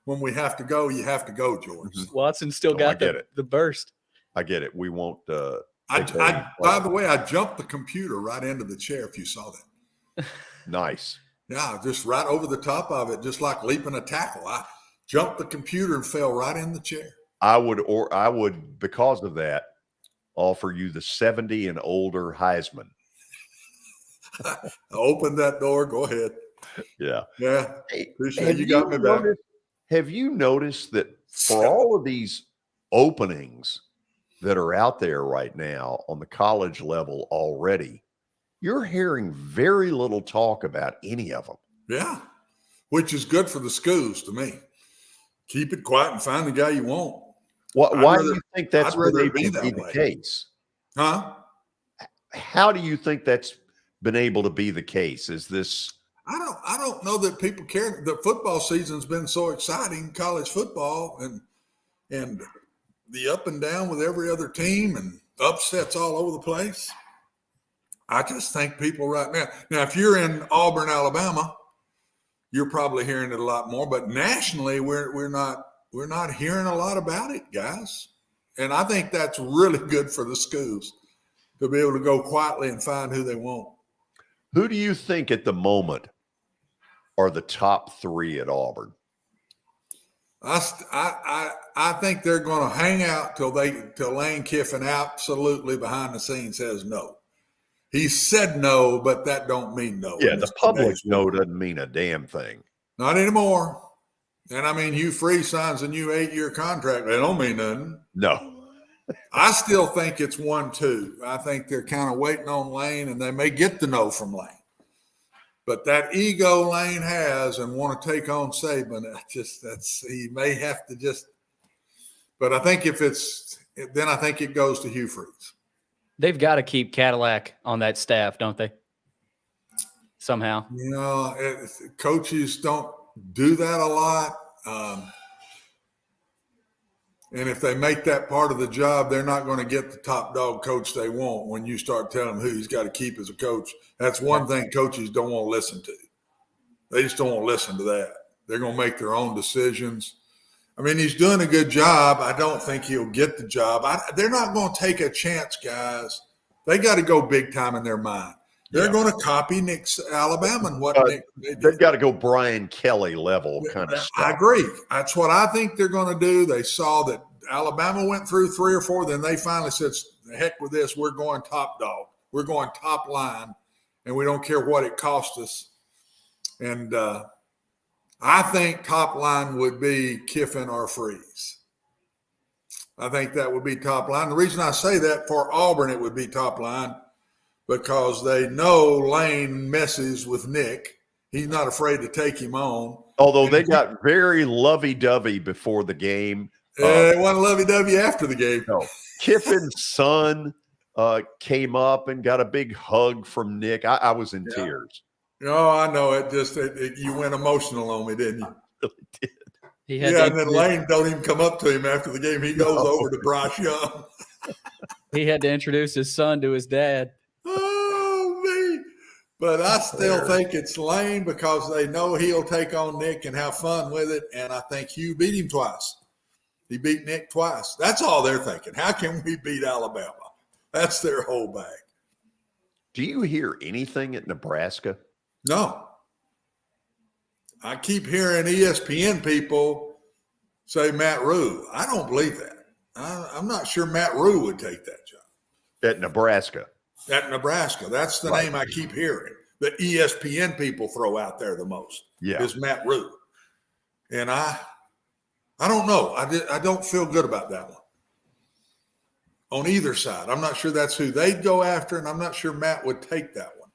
when we have to go. You have to go, George. Watson still got the burst. I get it. We won't. By the way, I jumped the computer right into the chair. If you saw that. Nice. Yeah, just right over the top of it, just like leaping a tackle. I jumped the computer and fell right in the chair. I would, because of that, offer you the 70 and older Heisman. Open that door. Go ahead. Yeah. Yeah. Appreciate you got me back. Have you noticed that for all of these openings that are out there right now on the college level already, you're hearing very little talk about any of them. Yeah, which is good for the schools to me. Keep it quiet and find the guy you want. Why do you think that's been able to be that the way. case? Huh? How do you think that's been able to be the case? Is this? I don't know that people care. The football season's been so exciting, college football, and the up and down with every other team and upsets all over the place. I just think people right now, if you're in Auburn, Alabama, you're probably hearing it a lot more. But nationally, we're not hearing a lot about it, guys. And I think that's really good for the schools to be able to go quietly and find who they want. Who do you think at the moment are the top three at Auburn? I think they're going to hang out till Lane Kiffin absolutely behind the scenes says no. He said no, but that don't mean no. Yeah, the public no doesn't mean a damn thing. Not anymore. And I mean, Hugh Freeze signs a new 8-year contract. They don't mean nothing. No. I still think it's 1-2. I think they're kind of waiting on Lane, and they may get the no from Lane. But that ego Lane has and want to take on Saban, he may have to just. But I think then I think it goes to Hugh Freeze. They've got to keep Cadillac on that staff, don't they? Somehow. You know, coaches don't do that a lot. And if they make that part of the job, they're not going to get the top dog coach they want when you start telling them who he's got to keep as a coach. That's one thing coaches don't want to listen to. They just don't want to listen to that. They're going to make their own decisions. I mean, he's doing a good job. I don't think he'll get the job. They're not going to take a chance, guys. They got to go big time in their mind. They're going to copy Nick's Alabama and what Nick did. They've got to go Brian Kelly level kind of stuff. I agree. That's what I think they're going to do. They saw that Alabama went through 3 or 4. Then they finally said, the heck with this. We're going top dog. We're going top line, and we don't care what it costs us. And I think top line would be Kiffin or Freeze. I think that would be top line. The reason I say that, for Auburn, it would be top line because they know Lane messes with Nick. He's not afraid to take him on. Although they got very lovey-dovey before the game. It wasn't lovey-dovey after the game. No. Kiffin's son came up and got a big hug from Nick. I was in tears. Oh, I know it. You went emotional on me, didn't you? Really did. And then Lane don't even come up to him after the game. He goes over to Bryce Young. He had to introduce his son to his dad. Oh, me. But I still think it's Lane because they know he'll take on Nick and have fun with it. And I think Hugh beat him twice. He beat Nick twice. That's all they're thinking. How can we beat Alabama? That's their whole bag. Do you hear anything at Nebraska? No. I keep hearing ESPN people say Matt Rue. I don't believe that. I'm not sure Matt Rue would take that job. At Nebraska? At Nebraska. That's the name I keep hearing. The ESPN people throw out there the most is Matt Rue. And I don't know. I don't feel good about that one. On either side. I'm not sure that's who they'd go after, and I'm not sure Matt would take that one.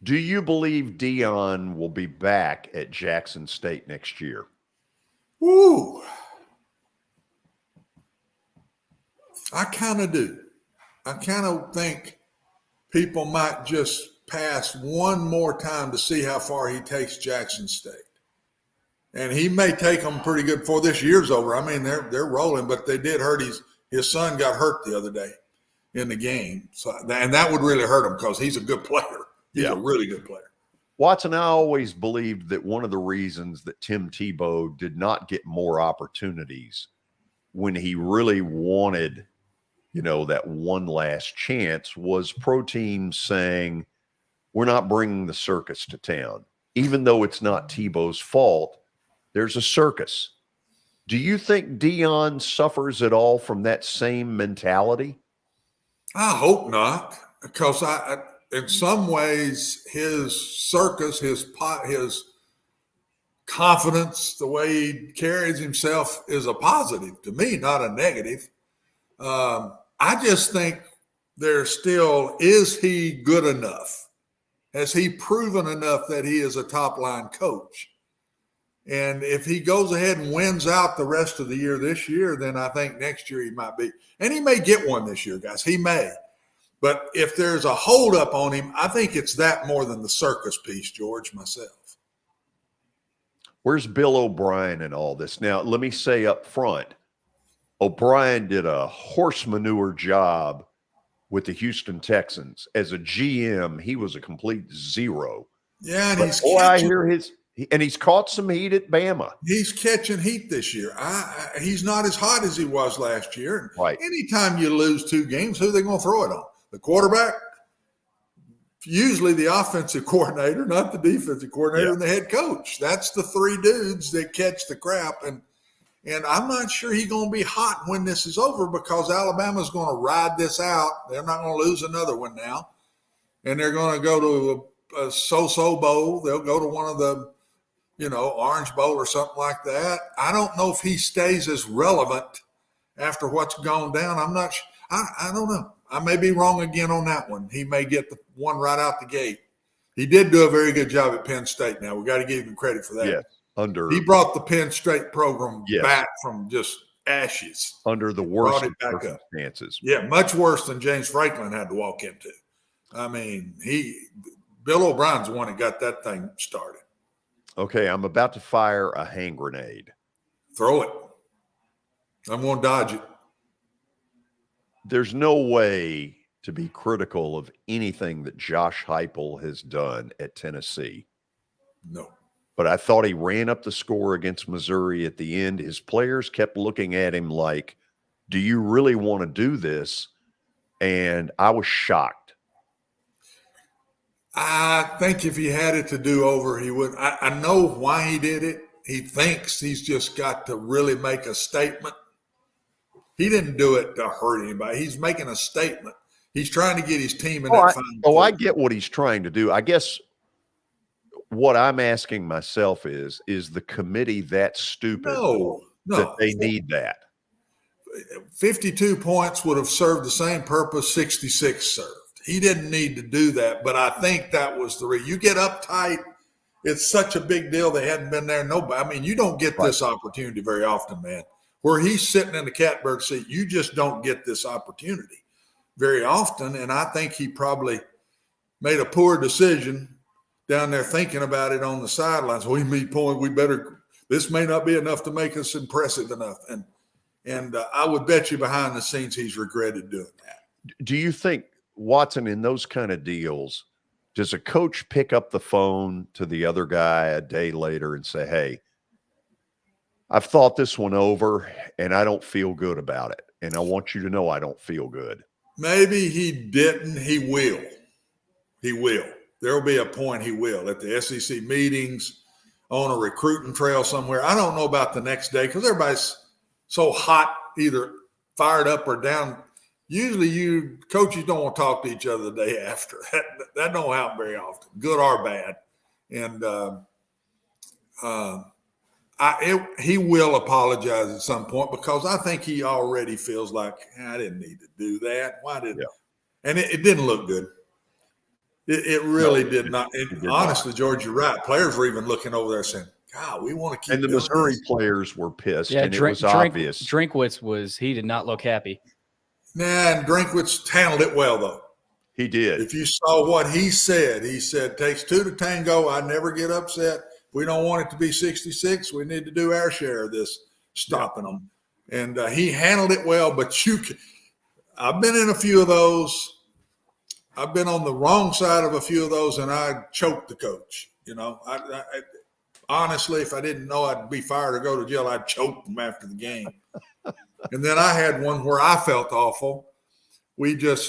Do you believe Deion will be back at Jackson State next year? Woo! I kind of do. I kind of think people might just pass one more time to see how far he takes Jackson State. And he may take them pretty good before this year's over. I mean, they're rolling, but they did hurt his son got hurt the other day in the game. So, and that would really hurt him because he's a good player. He's a really good player. Watson, I always believed that one of the reasons that Tim Tebow did not get more opportunities when he really wanted, that one last chance was pro teams saying, we're not bringing the circus to town. Even though it's not Tebow's fault, there's a circus. Do you think Deion suffers at all from that same mentality? I hope not, because in some ways, his circus, his confidence, the way he carries himself is a positive to me, not a negative. I just think there's still, is he good enough? Has he proven enough that he is a top-line coach? And if he goes ahead and wins out the rest of the year this year, then I think next year he might be. And he may get one this year, guys. He may. But if there's a holdup on him, I think it's that more than the circus piece, George, myself. Where's Bill O'Brien in all this? Now, let me say up front, O'Brien did a horse manure job with the Houston Texans. As a GM, he was a complete zero. Yeah, and he's caught some heat at Bama. He's catching heat this year. He's not as hot as he was last year. Right. Anytime you lose 2 games, who are they going to throw it on? The quarterback? Usually the offensive coordinator, not the defensive coordinator, and the head coach. That's the 3 dudes that catch the crap. And I'm not sure he's going to be hot when this is over because Alabama's going to ride this out. They're not going to lose another one now. And they're going to go to a so-so bowl. They'll go to one of the Orange Bowl or something like that. I don't know if he stays as relevant after what's gone down. I'm not sure. I don't know. I may be wrong again on that one. He may get the one right out the gate. He did do a very good job at Penn State. Now, we got to give him credit for that. Yeah, he brought the Penn State program back from just ashes. Under the worst of circumstances. Yeah, much worse than James Franklin had to walk into. I mean, Bill O'Brien's the one that got that thing started. Okay, I'm about to fire a hand grenade. Throw it. I'm going to dodge it. There's no way to be critical of anything that Josh Heupel has done at Tennessee. No. But I thought he ran up the score against Missouri at the end. His players kept looking at him like, do you really want to do this? And I was shocked. I think if he had it to do over, he would. I know why he did it. He thinks he's just got to really make a statement. He didn't do it to hurt anybody. He's making a statement. He's trying to get his team in that final four. I get what he's trying to do. I guess what I'm asking myself is the committee that stupid that they need that? 52 points would have served the same purpose 66 served. He didn't need to do that, but I think that was the reason. You get uptight. It's such a big deal. They hadn't been there. Nobody. I mean, you don't get this opportunity very often, man. Where he's sitting in the catbird seat, you just don't get this opportunity very often. And I think he probably made a poor decision down there thinking about it on the sidelines. We better, this may not be enough to make us impressive enough. And I would bet you behind the scenes he's regretted doing that. Do you think, Watson, in those kind of deals, does a coach pick up the phone to the other guy a day later and say, hey, I've thought this one over and I don't feel good about it. And I want you to know I don't feel good. Maybe he didn't. He will. He will. There will be a point he will at the SEC meetings, on a recruiting trail somewhere. I don't know about the next day because everybody's so hot, either fired up or down. Usually coaches don't want to talk to each other the day after. That don't happen very often, good or bad. And he will apologize at some point because I think he already feels like, I didn't need to do that. Why did And it didn't look good. It really did not. Honestly, George, you're right. Players were even looking over there saying, God, we want to keep. And the Missouri players were pissed, yeah, and it was obvious. Drinkwitz he did not look happy. Nah, and Drinkwitz handled it well, though. He did. If you saw what he said, takes two to tango. I never get upset. We don't want it to be 66. We need to do our share of this, stopping them. And he handled it well, but I've been in a few of those. I've been on the wrong side of a few of those, and I choked the coach. I honestly, if I didn't know I'd be fired or go to jail, I'd choke them after the game. And then I had one where I felt awful. We didn't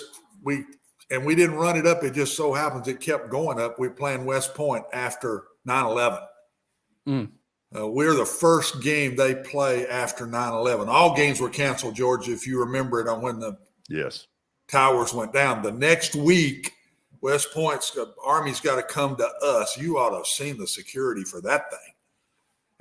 run it up. It just so happens it kept going up. We're playing West Point after 9/11. We're the first game they play after 9/11. All games were canceled, George, if you remember it, on when the towers went down. The next week, West Point's Army's got to come to us. You ought to have seen the security for that thing.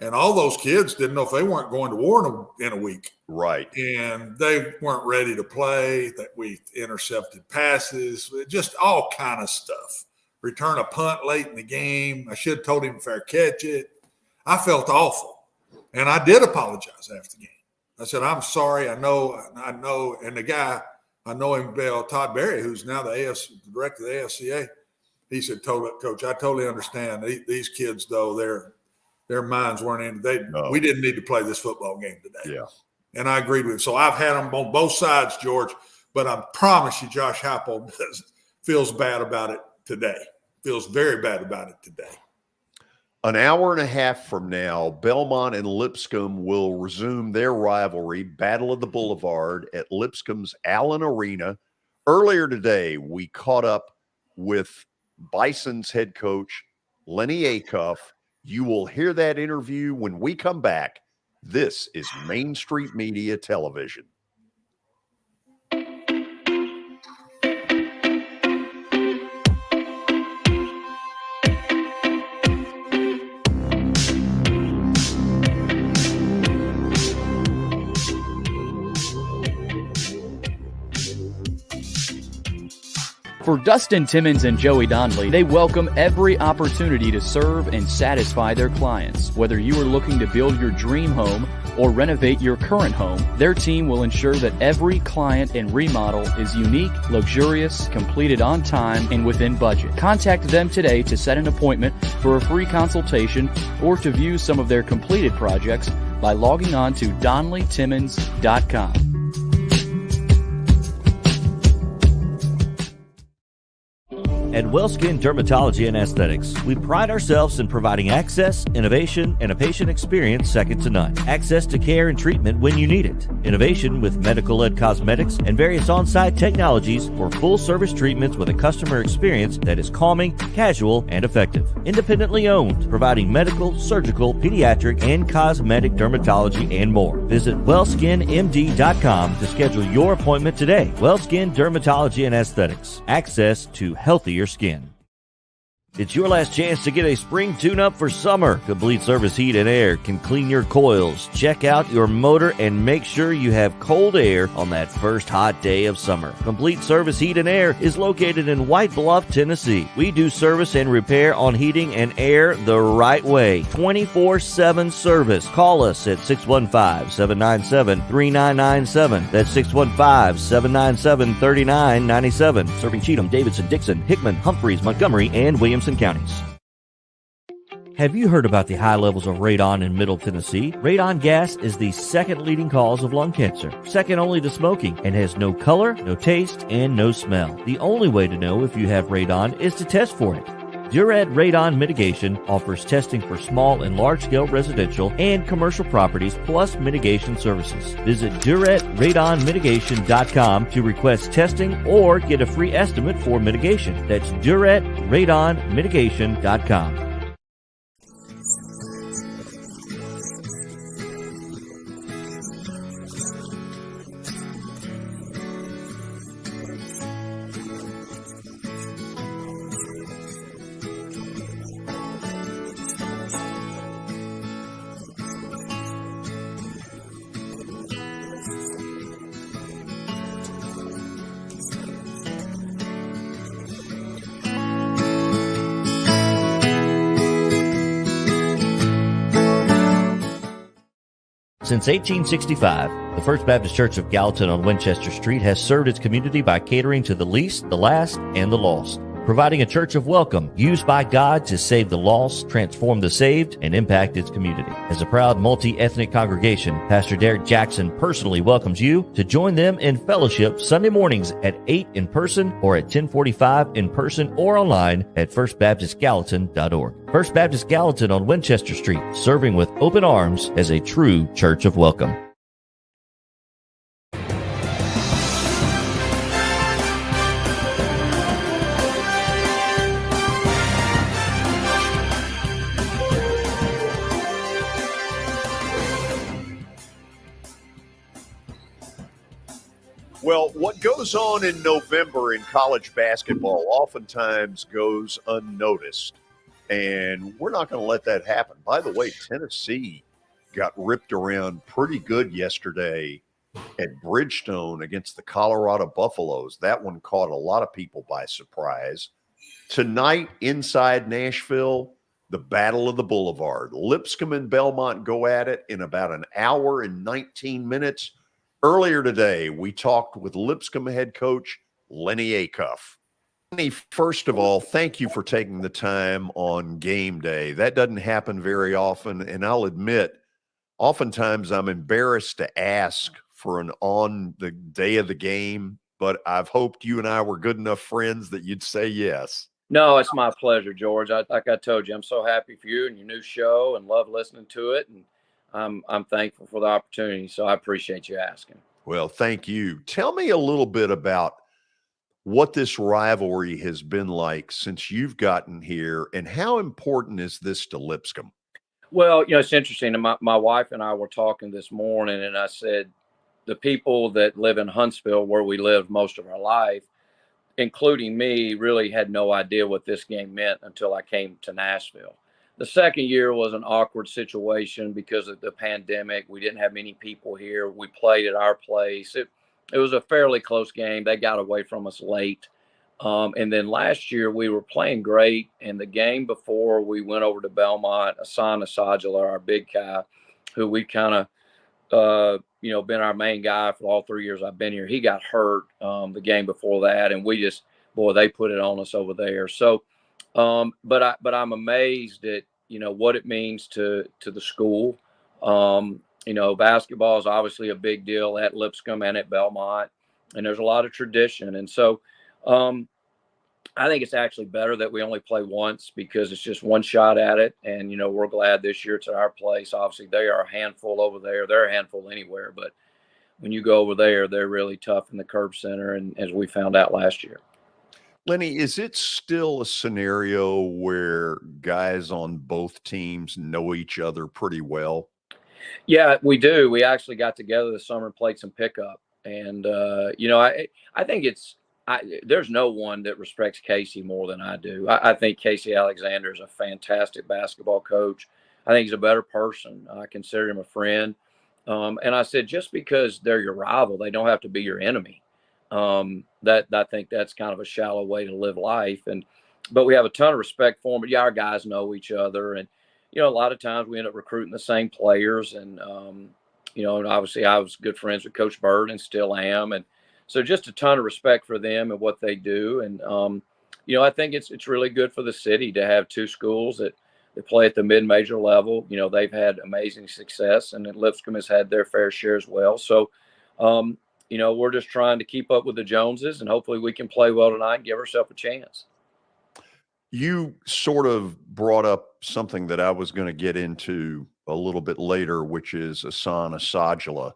And all those kids didn't know if they weren't going to war in a week. Right. And they weren't ready to play. That we intercepted passes, just all kind of stuff. Return a punt late in the game. I should have told him fair catch it. I felt awful. And I did apologize after the game. I said, I'm sorry. I know. And the guy, I know him, Todd Berry, who's now the director of the AFCA. He said, Coach, I totally understand. These kids, though, their minds weren't in. We didn't need to play this football game today. Yeah. And I agreed with him. So I've had them on both sides, George. But I promise you, Josh Heupel feels bad about it today. Feels very bad about it today. An hour and a half from now, Belmont and Lipscomb will resume their rivalry, Battle of the Boulevard, at Lipscomb's Allen Arena. Earlier today, we caught up with Bison's head coach, Lennie Acuff. You will hear that interview when we come back. This is Main Street Media Television. For Dustin Timmons and Joey Donnelly, they welcome every opportunity to serve and satisfy their clients. Whether you are looking to build your dream home or renovate your current home, their team will ensure that every client and remodel is unique, luxurious, completed on time, and within budget. Contact them today to set an appointment for a free consultation or to view some of their completed projects by logging on to DonnellyTimmons.com. At WellSkin Dermatology and Aesthetics, we pride ourselves in providing access, innovation, and a patient experience second to none. Access to care and treatment when you need it. Innovation with medical-led cosmetics and various on-site technologies for full-service treatments with a customer experience that is calming, casual, and effective. Independently owned, providing medical, surgical, pediatric, and cosmetic dermatology and more. Visit WellSkinMD.com to schedule your appointment today. WellSkin Dermatology and Aesthetics. Access to healthier skin. It's your last chance to get a spring tune-up for summer. Complete Service Heat and Air can clean your coils, check out your motor, and make sure you have cold air on that first hot day of summer. Complete Service Heat and Air is located in White Bluff, Tennessee. We do service and repair on heating and air the right way. 24/7 service. Call us at 615-797-3997. That's 615-797-3997. Serving Cheatham, Davidson, Dixon, Hickman, Humphreys, Montgomery, and Williamson counties. Have you heard about the high levels of radon in Middle Tennessee? Radon gas is the second leading cause of lung cancer, second only to smoking, and has no color, no taste, and no smell. The only way to know if you have radon is to test for it. Duret Radon Mitigation offers testing for small and large-scale residential and commercial properties, plus mitigation services. Visit DuretRadonMitigation.com to request testing or get a free estimate for mitigation. That's DuretRadonMitigation.com. Since 1865, the First Baptist Church of Gallatin on Winchester Street has served its community by catering to the least, the last, and the lost, providing a church of welcome used by God to save the lost, transform the saved, and impact its community. As a proud multi-ethnic congregation, Pastor Derek Jackson personally welcomes you to join them in fellowship Sunday mornings at 8 in person or at 1045 in person or online at firstbaptistgallatin.org. First Baptist Gallatin on Winchester Street, serving with open arms as a true church of welcome. Well, what goes on in November in college basketball oftentimes goes unnoticed, and we're not going to let that happen. By the way, Tennessee got ripped around pretty good yesterday at Bridgestone against the Colorado Buffaloes. That one caught a lot of people by surprise. Tonight, inside Nashville, the Battle of the Boulevard. Lipscomb and Belmont go at it in about an hour and 19 minutes. Earlier today, we talked with Lipscomb head coach Lennie Acuff. Lennie, first of all, thank you for taking the time on game day. That doesn't happen very often, and I'll admit, oftentimes I'm embarrassed to ask for an on the day of the game, but I've hoped you and I were good enough friends that you'd say yes. No, it's my pleasure, George. Like I told you, I'm so happy for you and your new show and love listening to it. And I'm thankful for the opportunity, so I appreciate you asking. Well, thank you. Tell me a little bit about what this rivalry has been like since you've gotten here, and how important is this to Lipscomb? Well, it's interesting. My wife and I were talking this morning, and I said the people that live in Huntsville, where we lived most of our life, including me, really had no idea what this game meant until I came to Nashville. The second year was an awkward situation because of the pandemic. We didn't have many people here. We played at our place. It was a fairly close game. They got away from us late. And then last year we were playing great. And the game before we went over to Belmont, Hassan Asajala, our big guy, who we kind of, been our main guy for all 3 years I've been here. He got hurt the game before that, and we just, they put it on us over there. So, but I'm amazed at what it means to the school. Basketball is obviously a big deal at Lipscomb and at Belmont, and there's a lot of tradition. And so, I think it's actually better that we only play once because it's just one shot at it. And, we're glad this year it's at our place. Obviously, they are a handful over there. They're a handful anywhere. But when you go over there, they're really tough in the Curb Center, and as we found out last year. Lenny, is it still a scenario where guys on both teams know each other pretty well? Yeah, we do. We actually got together this summer and played some pickup. And, I think there's no one that respects Casey more than I do. I think Casey Alexander is a fantastic basketball coach. I think he's a better person. I consider him a friend. And I said, just because they're your rival, they don't have to be your enemy. I think that's kind of a shallow way to live life. But we have a ton of respect for him. But yeah, our guys know each other. And, a lot of times we end up recruiting the same players. And, and obviously I was good friends with Coach Bird and still am. And so just a ton of respect for them and what they do. And, I think it's really good for the city to have two schools that play at the mid-major level. They've had amazing success, and Lipscomb has had their fair share as well. So, we're just trying to keep up with the Joneses, and hopefully we can play well tonight and give ourselves a chance. You sort of brought up something that I was going to get into a little bit later, which is Hassan Asajala.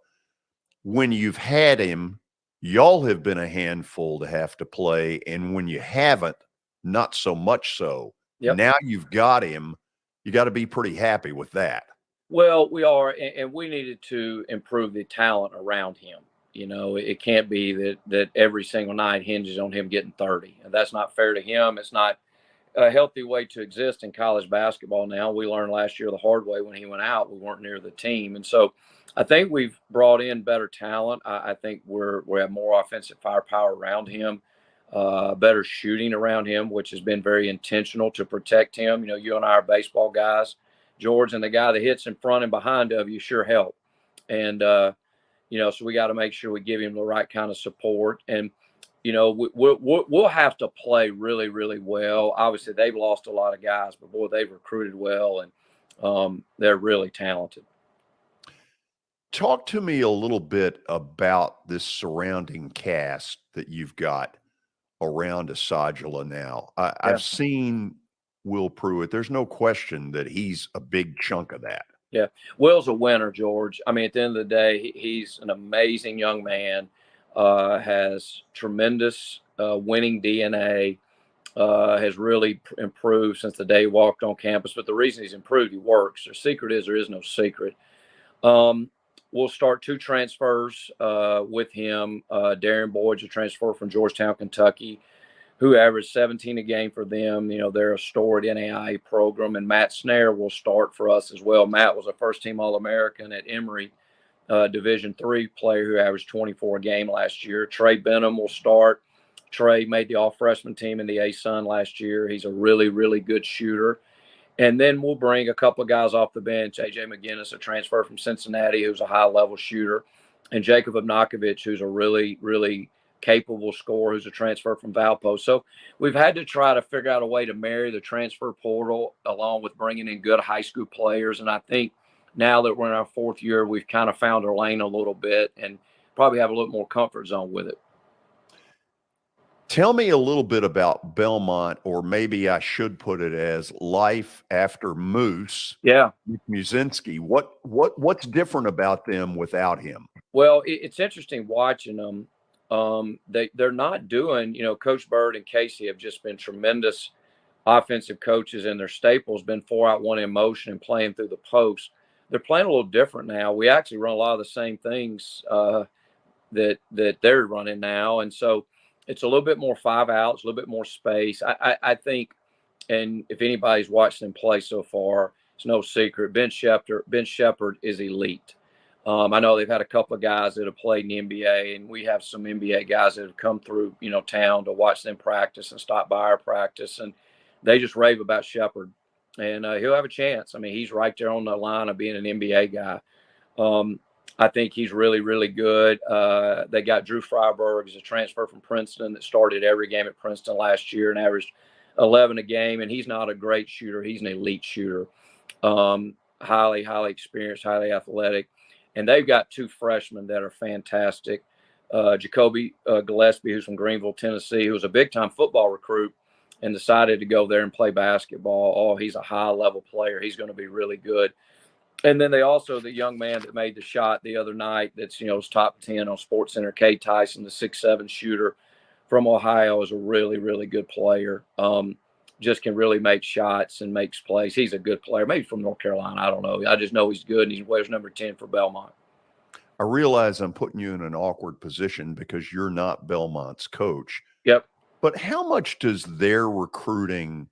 When you've had him, y'all have been a handful to have to play, and when you haven't, not so much so. Yep. Now you've got him. You got to be pretty happy with that. Well, we are, and we needed to improve the talent around him. It can't be that every single night hinges on him getting 30. And that's not fair to him. It's not a healthy way to exist in college basketball now. We learned last year the hard way when he went out. We weren't near the team. And so I think we've brought in better talent. I think we have more offensive firepower around him, better shooting around him, which has been very intentional to protect him. You and I are baseball guys, George, and the guy that hits in front and behind of you sure help. And, so we got to make sure we give him the right kind of support. And, we'll have to play really, really well. Obviously, they've lost a lot of guys, but, boy, they've recruited well, and they're really talented. Talk to me a little bit about this surrounding cast that you've got around Asajala now. I've seen Will Pruitt. There's no question that he's a big chunk of that. Yeah. Will's a winner, George. I mean, at the end of the day, he's an amazing young man, has tremendous winning DNA, has really improved since the day he walked on campus. But the reason he's improved, he works. The secret is there is no secret. We'll start 2 transfers with him. Darian Boyd's a transfer from Georgetown, Kentucky, who averaged 17 a game for them. They're a storied NAIA program. And Matt Snare will start for us as well. Matt was a first-team All-American at Emory, Division III player who averaged 24 a game last year. Trey Benham will start. Trey made the all-freshman team in the A-Sun last year. He's a really, really good shooter. And then we'll bring a couple of guys off the bench. A.J. McGinnis, a transfer from Cincinnati, who's a high-level shooter, and Jacob Obnakovich, who's a really, really capable scorer, who's a transfer from Valpo. So we've had to try to figure out a way to marry the transfer portal along with bringing in good high school players. And I think now that we're in our 4th year, we've kind of found our lane a little bit and probably have a little more comfort zone with it. Tell me a little bit about Belmont, or maybe I should put it as life after Moose. Yeah. Musinski. What's different about them without him? Well, it's interesting watching them. They're not doing, Coach Bird and Casey have just been tremendous offensive coaches, and their staple's been 4-out-1 in motion and playing through the post. They're playing a little different now. We actually run a lot of the same things that they're running now. And so it's a little bit more 5 outs, a little bit more space. I think, and if anybody's watched them play so far, it's no secret, Ben Shepherd is elite. I know they've had a couple of guys that have played in the NBA, and we have some NBA guys that have come through, town to watch them practice and stop by our practice, and they just rave about Shepard. And he'll have a chance. I mean, he's right there on the line of being an NBA guy. I think he's really, really good. They got Drew Freiberg as a transfer from Princeton that started every game at Princeton last year and averaged 11 a game, and he's not a great shooter. He's an elite shooter. Highly, highly experienced, highly athletic. And they've got 2 freshmen that are fantastic. Jacoby Gillespie, who's from Greenville, Tennessee, who was a big-time football recruit and decided to go there and play basketball. Oh, he's a high-level player. He's going to be really good. And then they also, the young man that made the shot the other night that's, was top 10 on SportsCenter, Cade Tyson, the 6'7" shooter from Ohio, is a really, really good player. Just can really make shots and makes plays. He's a good player, maybe from North Carolina. I don't know. I just know he's good, and he wears number 10 for Belmont. I realize I'm putting you in an awkward position because you're not Belmont's coach. Yep. But how much does their recruiting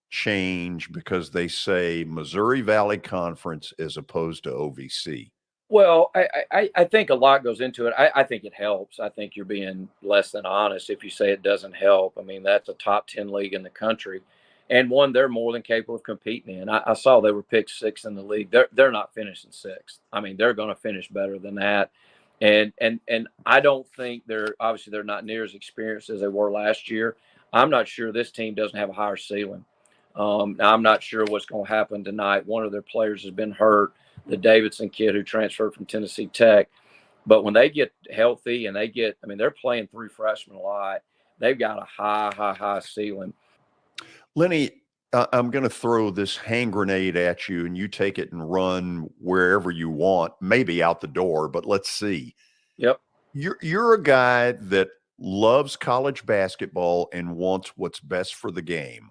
change because they say Missouri Valley Conference as opposed to OVC? Well, I think a lot goes into it. I think it helps. I think you're being less than honest if you say it doesn't help. I mean, that's a top 10 league in the country, and one they're more than capable of competing in. I saw they were picked 6th in the league. They're not finishing 6th. I mean, they're going to finish better than that. And I don't think they're not near as experienced as they were last year. I'm not sure this team doesn't have a higher ceiling. Now I'm not sure what's going to happen tonight. One of their players has been hurt, the Davidson kid who transferred from Tennessee Tech. But when they get healthy and they're playing 3 freshmen a lot. They've got a high ceiling. Lennie, I'm going to throw this hand grenade at you, and you take it and run wherever you want, maybe out the door, but let's see. Yep. You're a guy that loves college basketball and wants what's best for the game.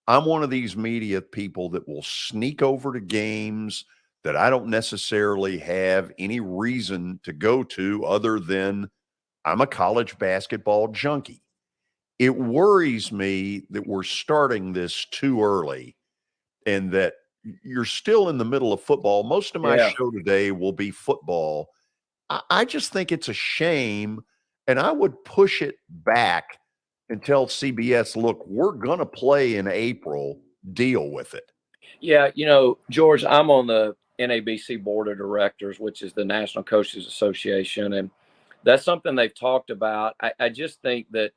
I'm one of these media people that will sneak over to games that I don't necessarily have any reason to go to other than I'm a college basketball junkie. It worries me that we're starting this too early and that you're still in the middle of football. Most of my show today will be football. I just think it's a shame, and I would push it back and tell CBS, look, we're going to play in April. Deal with it. Yeah, George, I'm on the NABC Board of Directors, which is the National Coaches Association, and that's something they've talked about. I just think that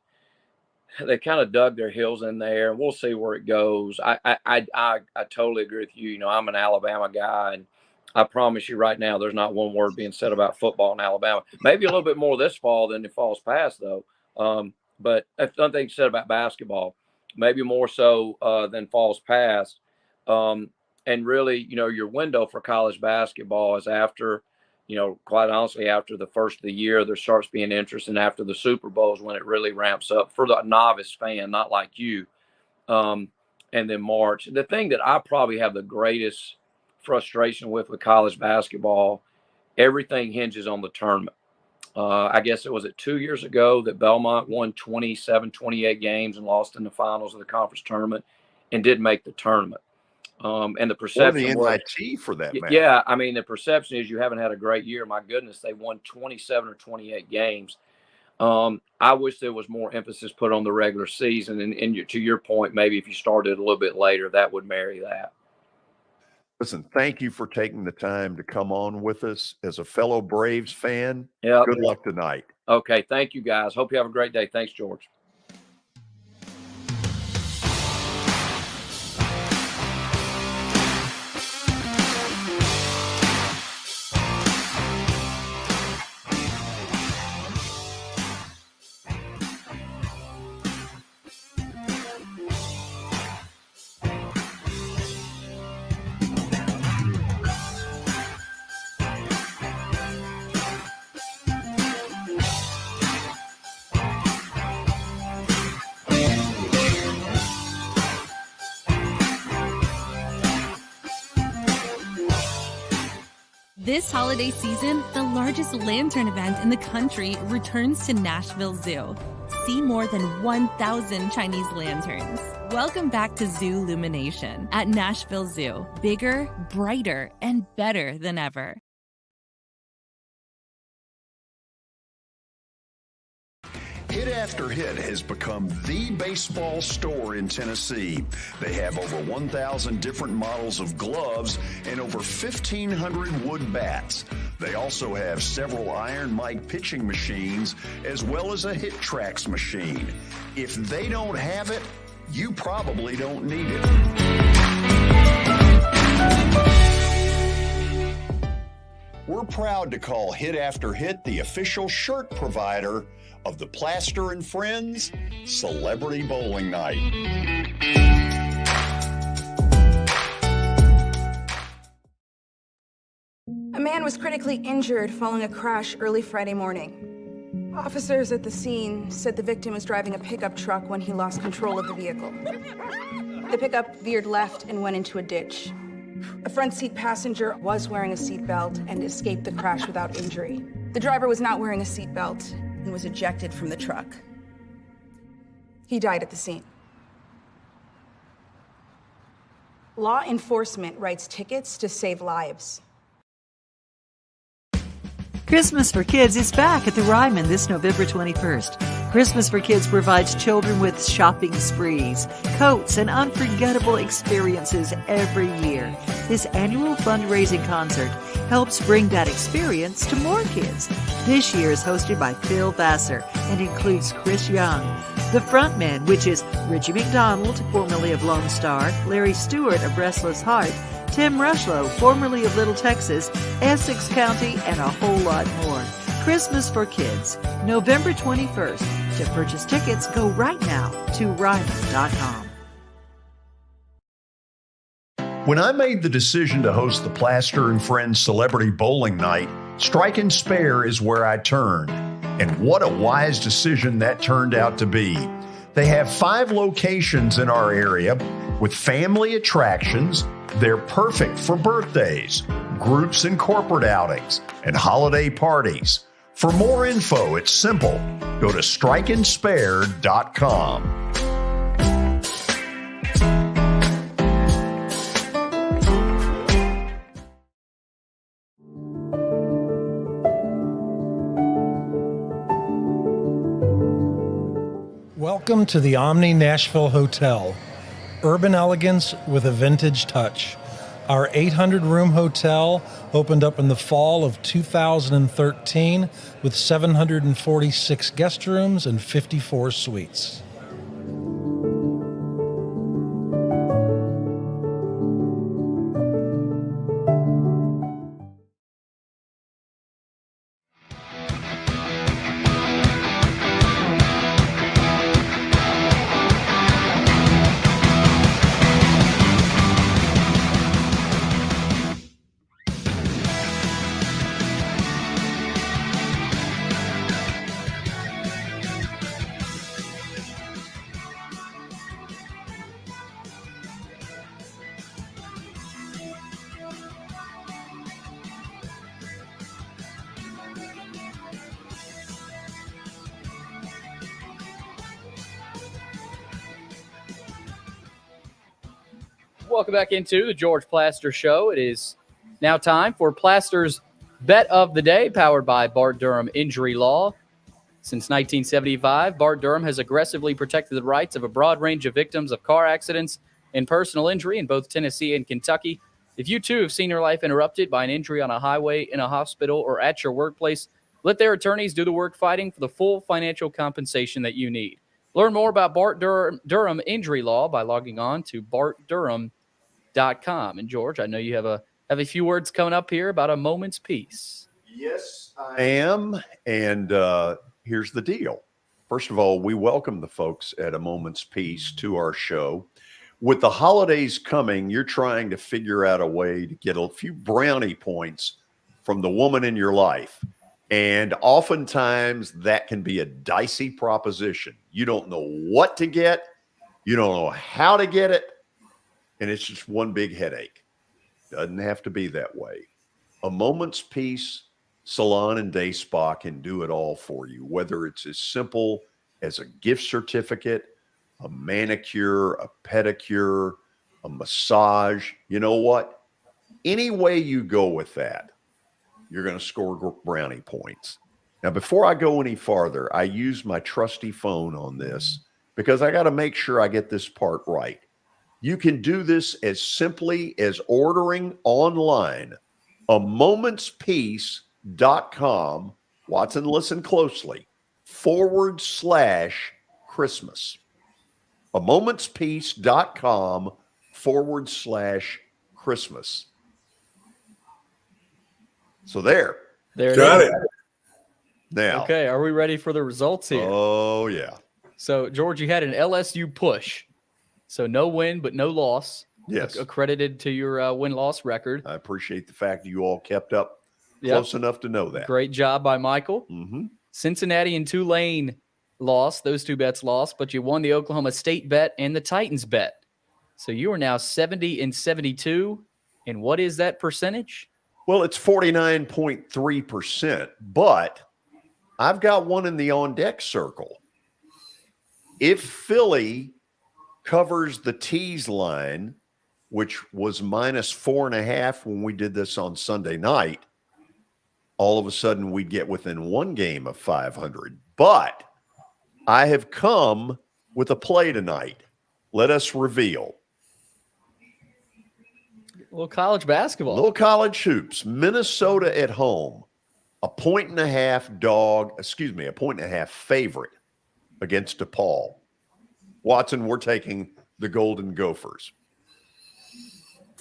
they kind of dug their heels in there, and we'll see where it goes. I totally agree with you. I'm an Alabama guy, and I promise you right now, there's not one word being said about football in Alabama. Maybe a little bit more this fall than in falls past, though. But that's nothing said about basketball. Maybe more so than falls past. And really, your window for college basketball is after, quite honestly, after the first of the year, there starts being interest, and after the Super Bowls when it really ramps up for the novice fan, not like you. And then March. The thing that I probably have the greatest frustration with college basketball, everything hinges on the tournament. I guess it was 2 years ago that Belmont won 27, 28 games and lost in the finals of the conference tournament and didn't make the tournament. And the perception was the NIT for that matter. Yeah, I mean, the perception is you haven't had a great year. My goodness, they won 27 or 28 games. I wish there was more emphasis put on the regular season. And to your point, maybe if you started a little bit later, that would marry that. Listen, thank you for taking the time to come on with us. As a fellow Braves fan, Yep. Good luck tonight. Okay, thank you, guys. Hope you have a great day. Thanks, George. This holiday season, the largest lantern event in the country returns to Nashville Zoo. See more than 1,000 Chinese lanterns. Welcome back to Zoo Illumination at Nashville Zoo. Bigger, brighter, and better than ever. After Hit has become the baseball store in Tennessee. They have over 1,000 different models of gloves and over 1,500 wood bats. They also have several Iron Mike pitching machines as well as a Hit Tracks machine. If they don't have it, you probably don't need it. We're proud to call Hit After Hit the official shirt provider of the Plaster and Friends Celebrity Bowling Night. A man was critically injured following a crash early Friday morning. Officers at the scene said the victim was driving a pickup truck when he lost control of the vehicle. The pickup veered left and went into a ditch. A front seat passenger was wearing a seatbelt and escaped the crash without injury. The driver was not wearing a seatbelt and was ejected from the truck. He died at the scene. Law enforcement writes tickets to save lives. Christmas for Kids is back at the Ryman this November 21st. Christmas for Kids provides children with shopping sprees, coats, and unforgettable experiences every year. This annual fundraising concert helps bring that experience to more kids. This year is hosted by Phil Vassar and includes Chris Young. The frontmen, which is Richie McDonald, formerly of Lone Star, Larry Stewart of Restless Heart, Tim Rushlow, formerly of Little Texas, Essex County, and a whole lot more. Christmas for Kids, November 21st. To purchase tickets, go right now to Ryman.com. When I made the decision to host the Plaster and Friends Celebrity Bowling Night, Strike and Spare is where I turned. And what a wise decision that turned out to be. They have 5 locations in our area with family attractions. They're perfect for birthdays, groups and corporate outings, and holiday parties. For more info, it's simple. Go to strikeandspare.com. Welcome to the Omni Nashville Hotel. Urban elegance with a vintage touch. Our 800-room hotel opened up in the fall of 2013 with 746 guest rooms and 54 suites. Welcome back into the George Plaster Show. It is now time for Plaster's Bet of the Day, powered by Bart Durham Injury Law. Since 1975, Bart Durham has aggressively protected the rights of a broad range of victims of car accidents and personal injury in both Tennessee and Kentucky. If you, too, have seen your life interrupted by an injury on a highway, in a hospital, or at your workplace, let their attorneys do the work fighting for the full financial compensation that you need. Learn more about Bart Durham Injury Law by logging on to bartdurham.com. And George, I know you have a few words coming up here about a moment's peace. Yes, I am. And here's the deal. First of all, we welcome the folks at A Moment's Peace to our show. With the holidays coming, you're trying to figure out a way to get a few brownie points from the woman in your life. And oftentimes that can be a dicey proposition. You don't know what to get. You don't know how to get it. And it's just one big headache. Doesn't have to be that way. A Moment's Peace Salon and Day Spa can do it all for you, whether it's as simple as a gift certificate, a manicure, a pedicure, a massage. You know what? Any way you go with that, you're going to score brownie points. Now, before I go any farther, I use my trusty phone on this because I got to make sure I get this part right. You can do this as simply as ordering online a momentspeace.com. Watson, listen closely, /Christmas. A momentspeace.com /Christmas. So there. Got it. Now. Okay, are we ready for the results here? Oh, yeah. So, George, you had an LSU push. So no win, but no loss. Yes. Accredited to your win-loss record. I appreciate the fact that you all kept up close enough to know that. Great job by Michael. Mm-hmm. Cincinnati and Tulane lost. Those two bets lost, but you won the Oklahoma State bet and the Titans bet. So you are now 70-72. And what is that percentage? Well, it's 49.3%, but I've got one in the on-deck circle. If Philly covers the tease line, which was -4.5 when we did this on Sunday night, all of a sudden we'd get within one game of 500. But I have come with a play tonight. Let us reveal. A little college basketball. Little college hoops. Minnesota at home. A 1.5 favorite against DePaul. Watson, we're taking the Golden Gophers.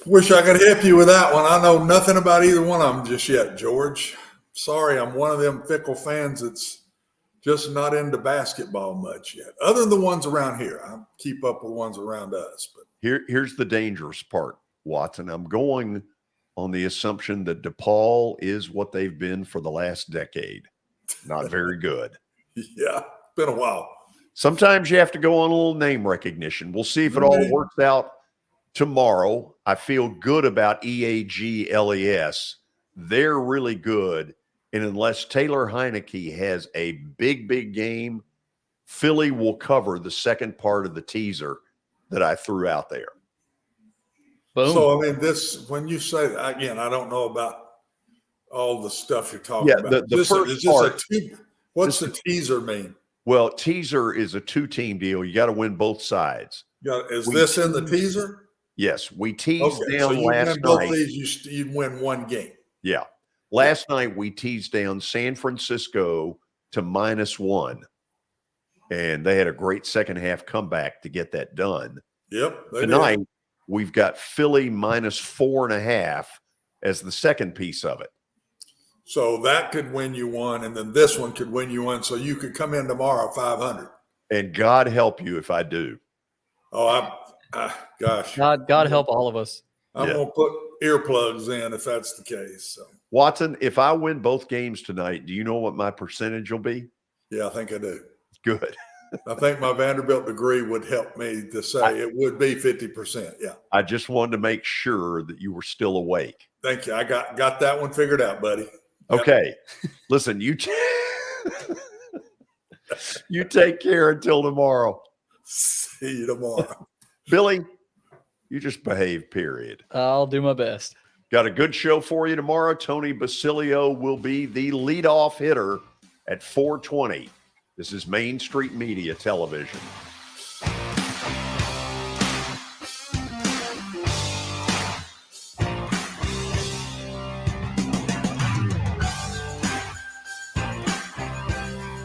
Wish I could help you with that one. I know nothing about either one of them just yet, George. Sorry, I'm one of them fickle fans that's just not into basketball much yet. Other than the ones around here. I keep up with ones around us. But Here's the dangerous part, Watson. I'm going on the assumption that DePaul is what they've been for the last decade. Not very good. Yeah, it's been a while. Sometimes you have to go on a little name recognition. We'll see if it all works out tomorrow. I feel good about EAG-LES. They're really good. And unless Taylor Heineke has a big game, Philly will cover the second part of the teaser that I threw out there. Boom. So, I mean, this, when you say that, again, I don't know about all the stuff you're talking about. The first part. What's the teaser mean? Well, teaser is a two-team deal. You got to win both sides. Is this in the teaser? Yes. We teased down so you last win both night. these, you'd win one game. Yeah. Last night we teased down San Francisco to -1. And they had a great second half comeback to get that done. Yep. Tonight, we've got Philly -4.5 as the second piece of it. So that could win you one, and then this one could win you one. So you could come in tomorrow 500. And God help you if I do. Oh, gosh. God help all of us. I'm going to put earplugs in if that's the case. So. Watson, if I win both games tonight, do you know what my percentage will be? Yeah, I think I do. Good. I think my Vanderbilt degree would help me to say it would be 50%. Yeah. I just wanted to make sure that you were still awake. Thank you. I got that one figured out, buddy. Okay. Listen, you take care until tomorrow. See you tomorrow. Billy, you just behave, period. I'll do my best. Got a good show for you tomorrow. Tony Basilio will be the leadoff hitter at 4:20. This is Main Street Media Television.